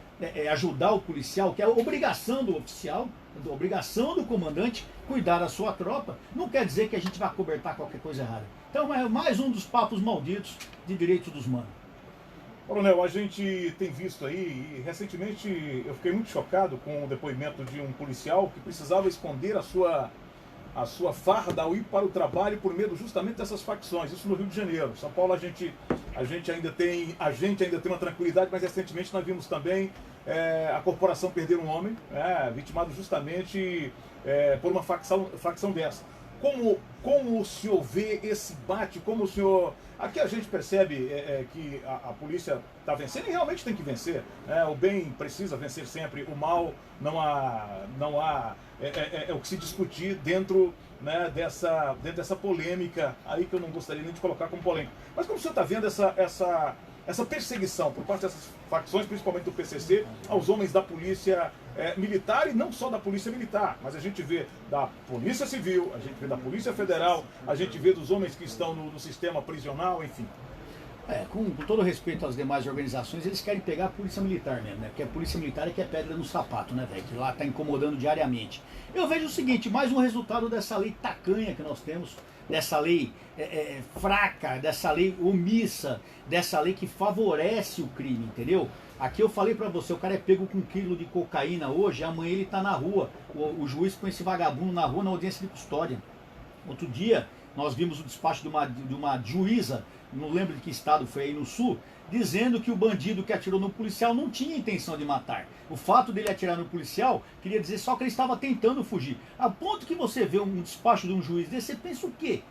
ajudar o policial, que é a obrigação do oficial, a obrigação do comandante, cuidar da sua tropa, não quer dizer que a gente vai cobertar qualquer coisa errada. Então é mais um dos papos malditos de direitos dos humanos. Coronel, a gente tem visto aí, e recentemente eu fiquei muito chocado com o depoimento de um policial que precisava esconder a sua farda ao ir para o trabalho por medo justamente dessas facções, isso no Rio de Janeiro. São Paulo a gente ainda tem uma tranquilidade, mas recentemente nós vimos também a corporação perder um homem, vitimado justamente por uma facção dessa. Como o senhor vê esse bate, como o senhor... Aqui a gente percebe que a polícia está vencendo e realmente tem que vencer. O bem precisa vencer sempre, o mal não há o que se discutir dentro, né, dessa polêmica aí que eu não gostaria nem de colocar como polêmica. Mas como o senhor está vendo essa perseguição por parte dessas facções, principalmente do PCC, aos homens da polícia militar, e não só da polícia militar, mas a gente vê da polícia civil, a gente vê da polícia federal, a gente vê dos homens que estão no sistema prisional, enfim. Com todo respeito às demais organizações, eles querem pegar a polícia militar mesmo, né? Porque a polícia militar é que é pedra no sapato, né, velho? Que lá tá incomodando diariamente. Eu vejo o seguinte, mais um resultado dessa lei tacanha que nós temos, dessa lei fraca, dessa lei omissa, dessa lei que favorece o crime, entendeu? Aqui eu falei pra você, o cara é pego com 1 quilo de cocaína hoje, amanhã ele tá na rua, o juiz põe esse vagabundo na rua na audiência de custódia. Outro dia, nós vimos o despacho de uma juíza, não lembro de que estado foi aí no sul, dizendo que o bandido que atirou no policial não tinha intenção de matar. O fato dele atirar no policial queria dizer só que ele estava tentando fugir. A ponto que você vê um despacho de um juiz desse, você pensa o quê?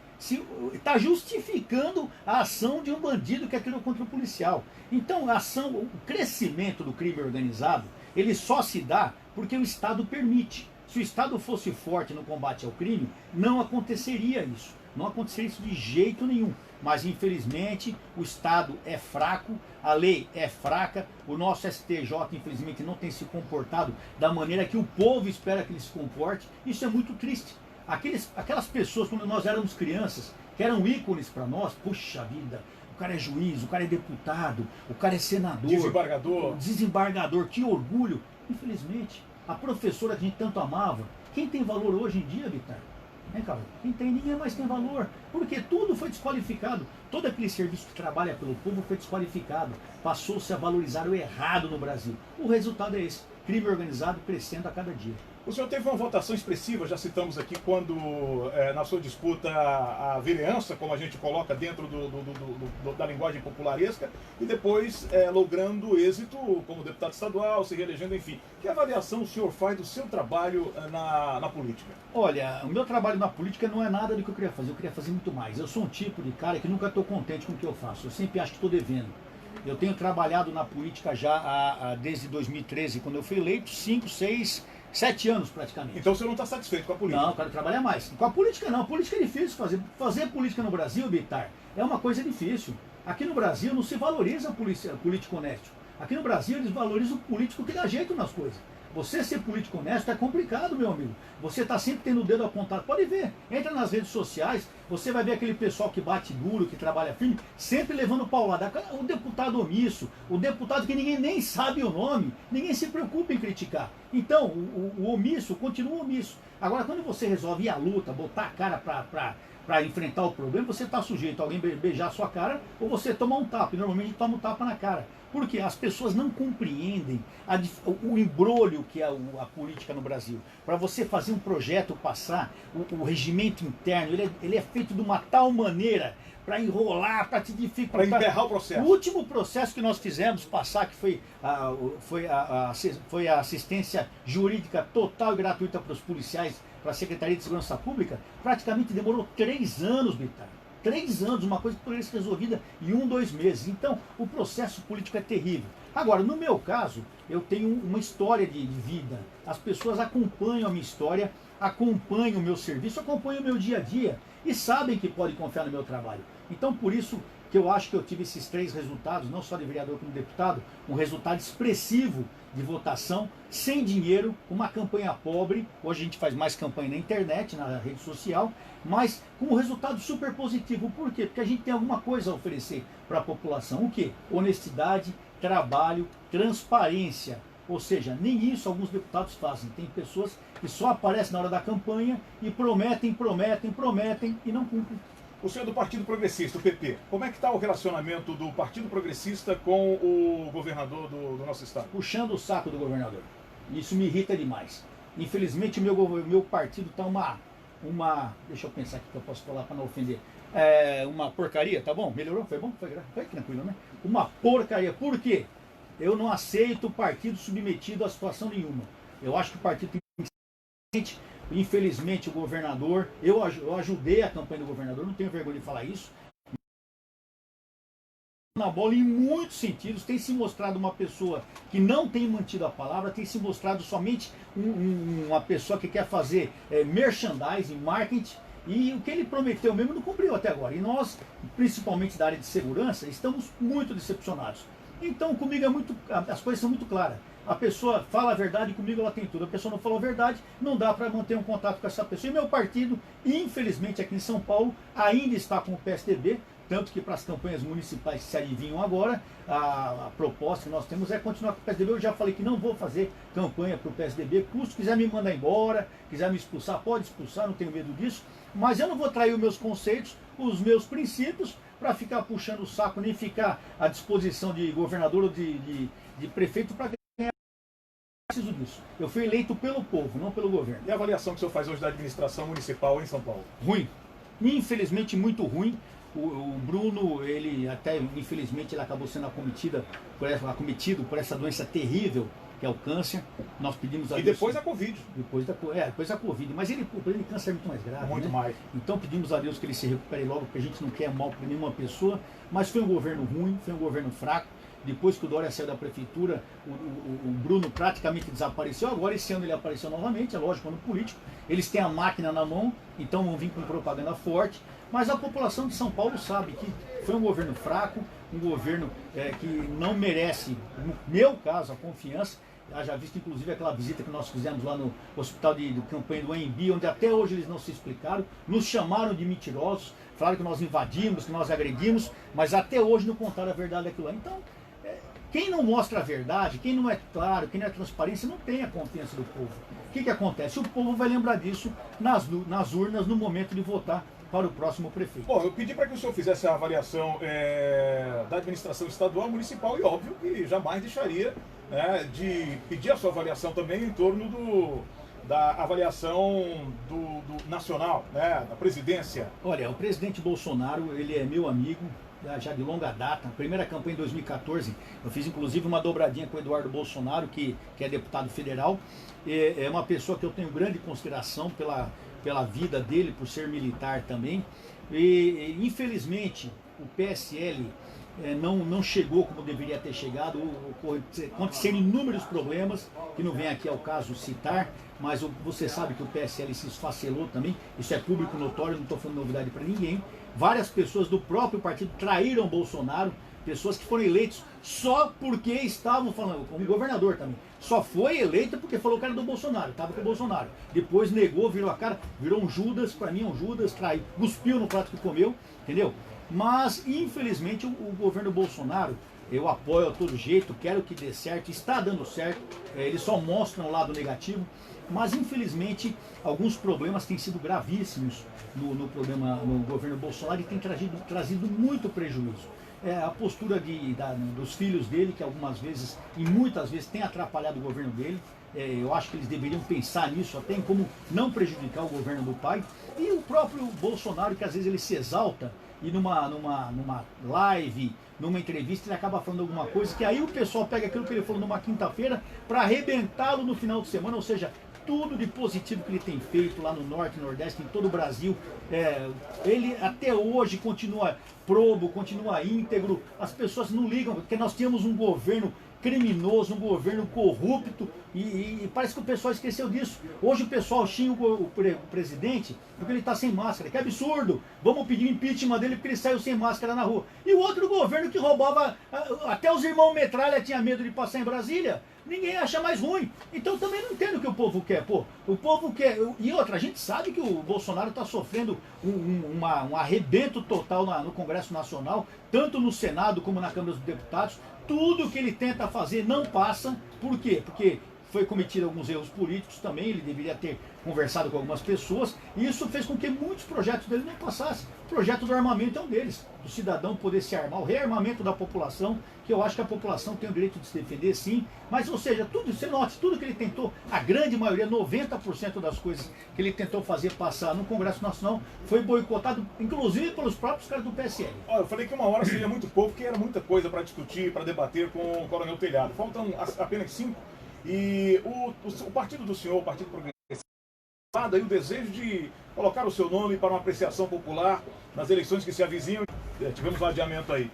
Está justificando a ação de um bandido que atirou contra o policial. Então o crescimento do crime organizado, ele só se dá porque o Estado permite. Se o Estado fosse forte no combate ao crime, não aconteceria isso. Não aconteceria isso de jeito nenhum. Mas infelizmente o Estado é fraco, a lei é fraca, o nosso STJ infelizmente não tem se comportado da maneira que o povo espera que ele se comporte. Isso é muito triste. Aquelas pessoas, quando nós éramos crianças, que eram ícones para nós, puxa vida, o cara é juiz, o cara é deputado, o cara é senador, desembargador, que orgulho. Infelizmente, a professora que a gente tanto amava, quem tem valor hoje em dia, Vitar? Cara, quem tem, ninguém mais tem valor, porque tudo foi desqualificado. Todo aquele serviço que trabalha pelo povo foi desqualificado, passou-se a valorizar o errado no Brasil. O resultado é esse, crime organizado crescendo a cada dia. O senhor teve uma votação expressiva, já citamos aqui, quando na sua disputa a vereança, como a gente coloca dentro da linguagem popularesca, e depois logrando êxito como deputado estadual, se reelegendo, enfim. Que avaliação o senhor faz do seu trabalho na política? Olha, o meu trabalho na política não é nada do que eu queria fazer muito mais. Eu sou um tipo de cara que nunca estou contente com o que eu faço, eu sempre acho que estou devendo. Eu tenho trabalhado na política já desde 2013, quando eu fui eleito, 5, 6... 7 anos praticamente. Então você não está satisfeito com a política? Não, eu quero trabalhar mais. Com a política não, a política é difícil fazer. Fazer política no Brasil, Bitar, é uma coisa difícil. Aqui no Brasil não se valoriza o político honesto. Aqui no Brasil eles valorizam o político que dá jeito nas coisas. Você ser político honesto é complicado, meu amigo. Você está sempre tendo o dedo apontado. Pode ver, entra nas redes sociais, você vai ver aquele pessoal que bate duro, que trabalha firme, sempre levando paulada. O deputado omisso, o deputado que ninguém nem sabe o nome, ninguém se preocupa em criticar. Então, o omisso continua omisso. Agora, quando você resolve ir à luta, botar a cara para enfrentar o problema, você está sujeito a alguém beijar a sua cara ou você toma um tapa. E normalmente toma um tapa na cara. Porque as pessoas não compreendem o embrolho que é a política no Brasil. Para você fazer um projeto passar, o regimento interno, ele é feito de uma tal maneira para enrolar, para te dificultar. Para emperrar o processo. O último processo que nós fizemos passar, que foi a assistência jurídica total e gratuita para os policiais, para a Secretaria de Segurança Pública, praticamente demorou 3 anos, Bitar. 3 anos, uma coisa que poderia ser resolvida em 1, 2 meses. Então, o processo político é terrível. Agora, no meu caso, eu tenho uma história de vida. As pessoas acompanham a minha história, acompanham o meu serviço, acompanham o meu dia a dia e sabem que podem confiar no meu trabalho. Então, por isso que eu acho que eu tive esses 3 resultados, não só de vereador como deputado, um resultado expressivo de votação, sem dinheiro, uma campanha pobre. Hoje a gente faz mais campanha na internet, na rede social, mas com um resultado super positivo. Por quê? Porque a gente tem alguma coisa a oferecer para a população. O quê? Honestidade, trabalho, transparência. Ou seja, nem isso alguns deputados fazem. Tem pessoas que só aparecem na hora da campanha e prometem e não cumprem. O senhor é do Partido Progressista, o PP. Como é que está o relacionamento do Partido Progressista com o governador do nosso estado? Puxando o saco do governador. Isso me irrita demais. Infelizmente o meu partido está deixa eu pensar aqui que eu posso falar para não ofender. Uma porcaria, tá bom? Melhorou? Foi bom? Foi tranquilo, né? Uma porcaria. Por quê? Eu não aceito o partido submetido a situação nenhuma. Eu acho que o partido tem que... Infelizmente o governador, eu ajudei a campanha do governador, não tenho vergonha de falar isso. Na bola, em muitos sentidos, tem se mostrado uma pessoa que não tem mantido a palavra, tem se mostrado somente uma pessoa que quer fazer merchandising, marketing, e o que ele prometeu mesmo não cumpriu até agora. E nós, principalmente da área de segurança, estamos muito decepcionados. Então comigo as coisas são muito claras. A pessoa fala a verdade e comigo ela tem tudo. A pessoa não falou a verdade, não dá para manter um contato com essa pessoa. E meu partido, infelizmente aqui em São Paulo, ainda está com o PSDB, tanto que para as campanhas municipais que se adivinham agora, a proposta que nós temos é continuar com o PSDB. Eu já falei que não vou fazer campanha para o PSDB, custo, quiser me mandar embora, quiser me expulsar, pode expulsar, não tenho medo disso, mas eu não vou trair os meus conceitos, os meus princípios, para ficar puxando o saco, nem ficar à disposição de governador ou de prefeito para ganhar. Preciso disso. Eu fui eleito pelo povo, não pelo governo. E a avaliação que o senhor faz hoje da administração municipal em São Paulo? Ruim. Infelizmente muito ruim. O Bruno, ele até, infelizmente, ele acabou sendo acometido por essa doença terrível, que é o câncer. Nós pedimos a Deus... E depois a Covid. Depois da Covid. Mas ele câncer é muito mais grave. Muito, né? Mais. Então pedimos a Deus que ele se recupere logo, porque a gente não quer mal para nenhuma pessoa. Mas foi um governo ruim, foi um governo fraco. Depois que o Dória saiu da prefeitura, o Bruno praticamente desapareceu. Agora esse ano ele apareceu novamente, é lógico, no político. Eles têm a máquina na mão, então vão vir com propaganda forte. Mas a população de São Paulo sabe que foi um governo fraco, um governo que não merece, no meu caso, a confiança. Já visto inclusive aquela visita que nós fizemos lá no hospital de campanha do AMB, onde até hoje eles não se explicaram, nos chamaram de mentirosos, falaram que nós invadimos, que nós agredimos, mas até hoje não contaram a verdade daquilo lá. Então, quem não mostra a verdade, quem não é claro, quem não é transparência, não tem a confiança do povo. O que acontece? O povo vai lembrar disso nas urnas no momento de votar para o próximo prefeito. Bom, eu pedi para que o senhor fizesse a avaliação da administração estadual, municipal, e óbvio que jamais deixaria de pedir a sua avaliação também em torno da avaliação do nacional, da presidência. Olha, o presidente Bolsonaro, ele é meu amigo, já de longa data. A primeira campanha em 2014, eu fiz inclusive uma dobradinha com o Eduardo Bolsonaro, que é deputado federal. É uma pessoa que eu tenho grande consideração pela vida dele, por ser militar também. E infelizmente o PSL não chegou como deveria ter chegado. Aconteceram inúmeros problemas, que não vem aqui ao caso citar, mas você sabe que o PSL se esfacelou também. Isso é público notório, não estou falando novidade para ninguém. Várias pessoas do próprio partido traíram Bolsonaro, pessoas que foram eleitos só porque estavam falando, como governador também, só foi eleito porque falou que era do Bolsonaro, estava com o Bolsonaro. Depois negou, virou a cara, virou um Judas, para mim um Judas, traiu, cuspiu no prato que comeu, entendeu? Mas, infelizmente, o governo Bolsonaro, eu apoio a todo jeito, quero que dê certo, está dando certo, eles só mostram o lado negativo, mas, infelizmente, alguns problemas têm sido gravíssimos no governo Bolsonaro e tem trazido muito prejuízo. A postura dos filhos dele, que algumas vezes, e muitas vezes, tem atrapalhado o governo dele. Eu acho que eles deveriam pensar nisso, até em como não prejudicar o governo do pai. E o próprio Bolsonaro, que às vezes ele se exalta, e numa live, numa entrevista, ele acaba falando alguma coisa, que aí o pessoal pega aquilo que ele falou numa quinta-feira para arrebentá-lo no final de semana, ou seja, tudo de positivo que ele tem feito lá no Norte, Nordeste, em todo o Brasil. Ele até hoje continua probo, continua íntegro, as pessoas não ligam, porque nós tínhamos um governo criminoso, um governo corrupto, e parece que o pessoal esqueceu disso. Hoje o pessoal xinga o presidente porque ele está sem máscara, que absurdo, vamos pedir o impeachment dele porque ele saiu sem máscara na rua. E o outro governo que roubava, até os irmãos Metralha tinha medo de passar em Brasília, ninguém acha mais ruim. Então também não entendo o que o povo quer, pô. O povo quer, e outra, a gente sabe que o Bolsonaro está sofrendo um arrebento total no Congresso Nacional, tanto no Senado como na Câmara dos Deputados. Tudo que ele tenta fazer não passa. Por quê? Porque foi cometido alguns erros políticos também, ele deveria ter conversado com algumas pessoas, e isso fez com que muitos projetos dele não passassem. O projeto do armamento é um deles, do cidadão poder se armar, o rearmamento da população, que eu acho que a população tem o direito de se defender, sim, mas, ou seja, você note, tudo que ele tentou, a grande maioria, 90% das coisas que ele tentou fazer passar no Congresso Nacional, foi boicotado, inclusive pelos próprios caras do PSL. Olha, eu falei que uma hora seria muito pouco, porque era muita coisa para discutir, para debater com o Coronel Telhado. Faltam apenas 5. E o partido do senhor, o Partido Progressista, aí o desejo de colocar o seu nome para uma apreciação popular nas eleições que se avizinham. Tivemos um adiamento aí.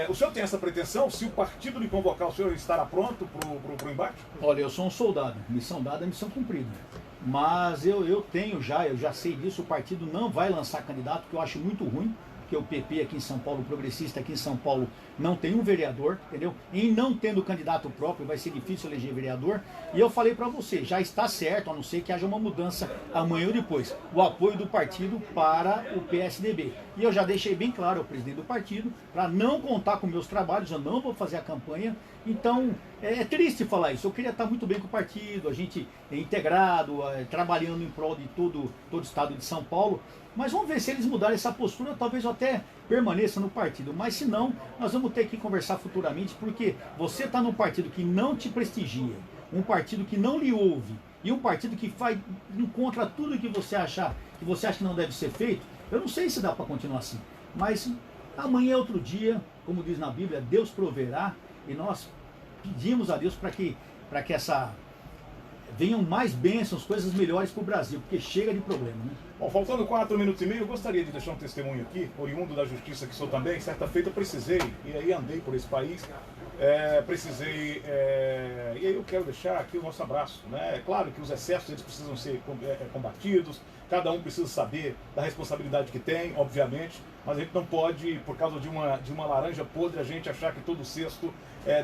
O senhor tem essa pretensão? Se o partido lhe convocar, o senhor estará pronto para o embate? Olha, eu sou um soldado. Missão dada é missão cumprida. Mas eu já sei disso. O partido não vai lançar candidato, que eu acho muito ruim. porque o PP aqui em São Paulo, o progressista aqui em São Paulo, não tem um vereador, entendeu? Em não tendo candidato próprio, vai ser difícil eleger vereador. E eu falei para você, já está certo, a não ser que haja uma mudança amanhã ou depois, o apoio do partido para o PSDB. E eu já deixei bem claro ao presidente do partido, para não contar com meus trabalhos, eu não vou fazer a campanha. Então, é triste falar isso. Eu queria estar muito bem com o partido, a gente é integrado, trabalhando em prol de todo o estado de São Paulo. Mas vamos ver se eles mudarem essa postura, talvez eu até permaneça no partido. Mas se não, nós vamos ter que conversar futuramente, porque você está num partido que não te prestigia, um partido que não lhe ouve, e um partido que vai contra tudo que você acha que não deve ser feito. Eu não sei se dá para continuar assim. Mas amanhã é outro dia, como diz na Bíblia, Deus proverá, e nós pedimos a Deus para que venham mais bênçãos, coisas melhores para o Brasil, porque chega de problema, né? Bom, faltando 4 minutos e meio, eu gostaria de deixar um testemunho aqui, oriundo da justiça que sou também. Certa feita eu precisei, e aí andei por esse país, e aí eu quero deixar aqui o nosso abraço, né? É claro que os excessos eles precisam ser combatidos, cada um precisa saber da responsabilidade que tem, obviamente, mas a gente não pode, por causa de uma laranja podre, a gente achar que todo cesto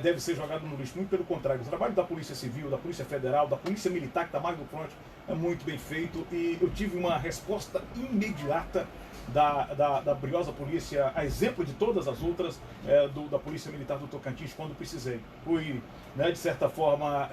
deve ser jogado no lixo. Muito pelo contrário, o trabalho da Polícia Civil, da Polícia Federal, da Polícia Militar, que está mais no front, é muito bem feito, e eu tive uma resposta imediata da briosa polícia, a exemplo de todas as outras, da Polícia Militar do Tocantins, quando precisei. Fui, né, de certa forma,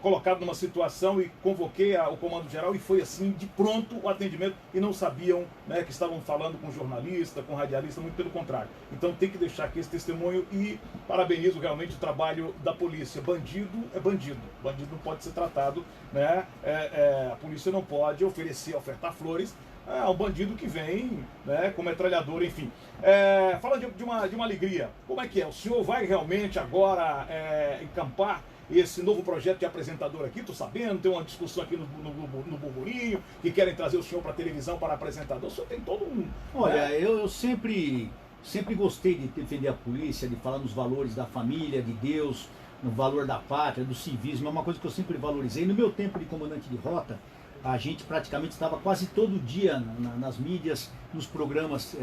colocado numa situação e convoquei o comando geral, e foi assim, de pronto, o atendimento, e não sabiam, né, que estavam falando com jornalista, com radialista, muito pelo contrário. Então tem que deixar aqui esse testemunho, e parabenizo realmente o trabalho da polícia. Bandido é bandido, bandido não pode ser tratado, né, a polícia não pode ofertar flores ao bandido que vem, né, com metralhadora, enfim. Fala de uma alegria, como é que é? O senhor vai realmente agora encampar esse novo projeto de apresentador aqui? Tô sabendo, tem uma discussão aqui no burburinho, que querem trazer o senhor para televisão para apresentador. O senhor tem todo um... Olha, eu sempre gostei de defender a polícia, de falar nos valores da família, de Deus, no valor da pátria, do civismo. É uma coisa que eu sempre valorizei. No meu tempo de comandante de rota, a gente praticamente estava quase todo dia nas mídias, nos programas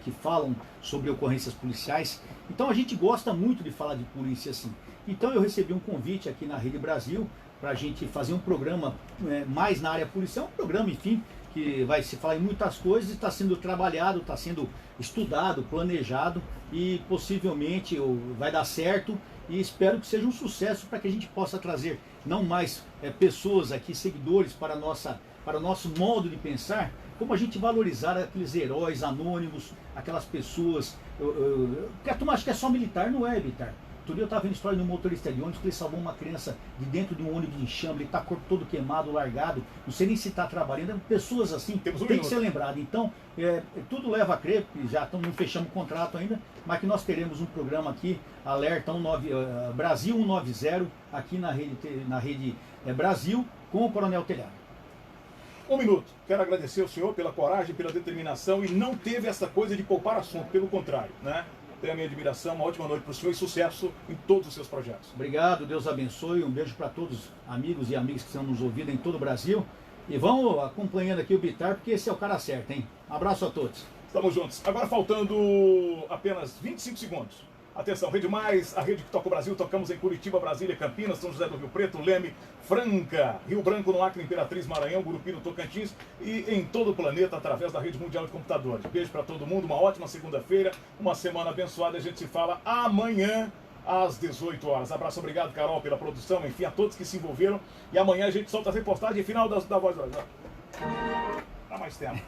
que falam sobre ocorrências policiais. Então a gente gosta muito de falar de polícia assim. Então eu recebi um convite aqui na Rede Brasil para a gente fazer um programa mais na área policial, um programa, enfim, que vai se falar em muitas coisas, está sendo trabalhado, está sendo estudado, planejado, e possivelmente vai dar certo, e espero que seja um sucesso para que a gente possa trazer não mais pessoas aqui, seguidores para o nosso modo de pensar, como a gente valorizar aqueles heróis anônimos, aquelas pessoas. Porque a turma acha que é só militar, não é militar. Outro dia eu estava vendo história de um motorista de ônibus que ele salvou uma criança de dentro de um ônibus de enxame, ele está com o corpo todo queimado, largado, não sei nem se está trabalhando. Pessoas assim tem que ser lembrado. Então, tudo leva a crer, já não fechamos o contrato ainda, mas que nós teremos um programa aqui, Alerta Brasil 190, aqui na rede Brasil, com o Coronel Telhado. 1 minuto. Quero agradecer ao senhor pela coragem, pela determinação, e não teve essa coisa de poupar assunto, pelo contrário, né? Tenho a minha admiração, uma ótima noite para o senhor e sucesso em todos os seus projetos. Obrigado, Deus abençoe, um beijo para todos os amigos e amigas que estão nos ouvindo em todo o Brasil. E vamos acompanhando aqui o Bitar, porque esse é o cara certo, hein? Abraço a todos. Estamos juntos. Agora faltando apenas 25 segundos. Atenção, Rede Mais, a rede que toca o Brasil. Tocamos em Curitiba, Brasília, Campinas, São José do Rio Preto, Leme, Franca, Rio Branco, no Acre, Imperatriz, Maranhão, Gurupi, no Tocantins e em todo o planeta através da Rede Mundial de Computadores. Beijo para todo mundo, uma ótima segunda-feira, uma semana abençoada. A gente se fala amanhã às 18 horas. Abraço, obrigado, Carol, pela produção, enfim, a todos que se envolveram. E amanhã a gente solta a reportagem final da Voz do Brasil. Dá mais tempo.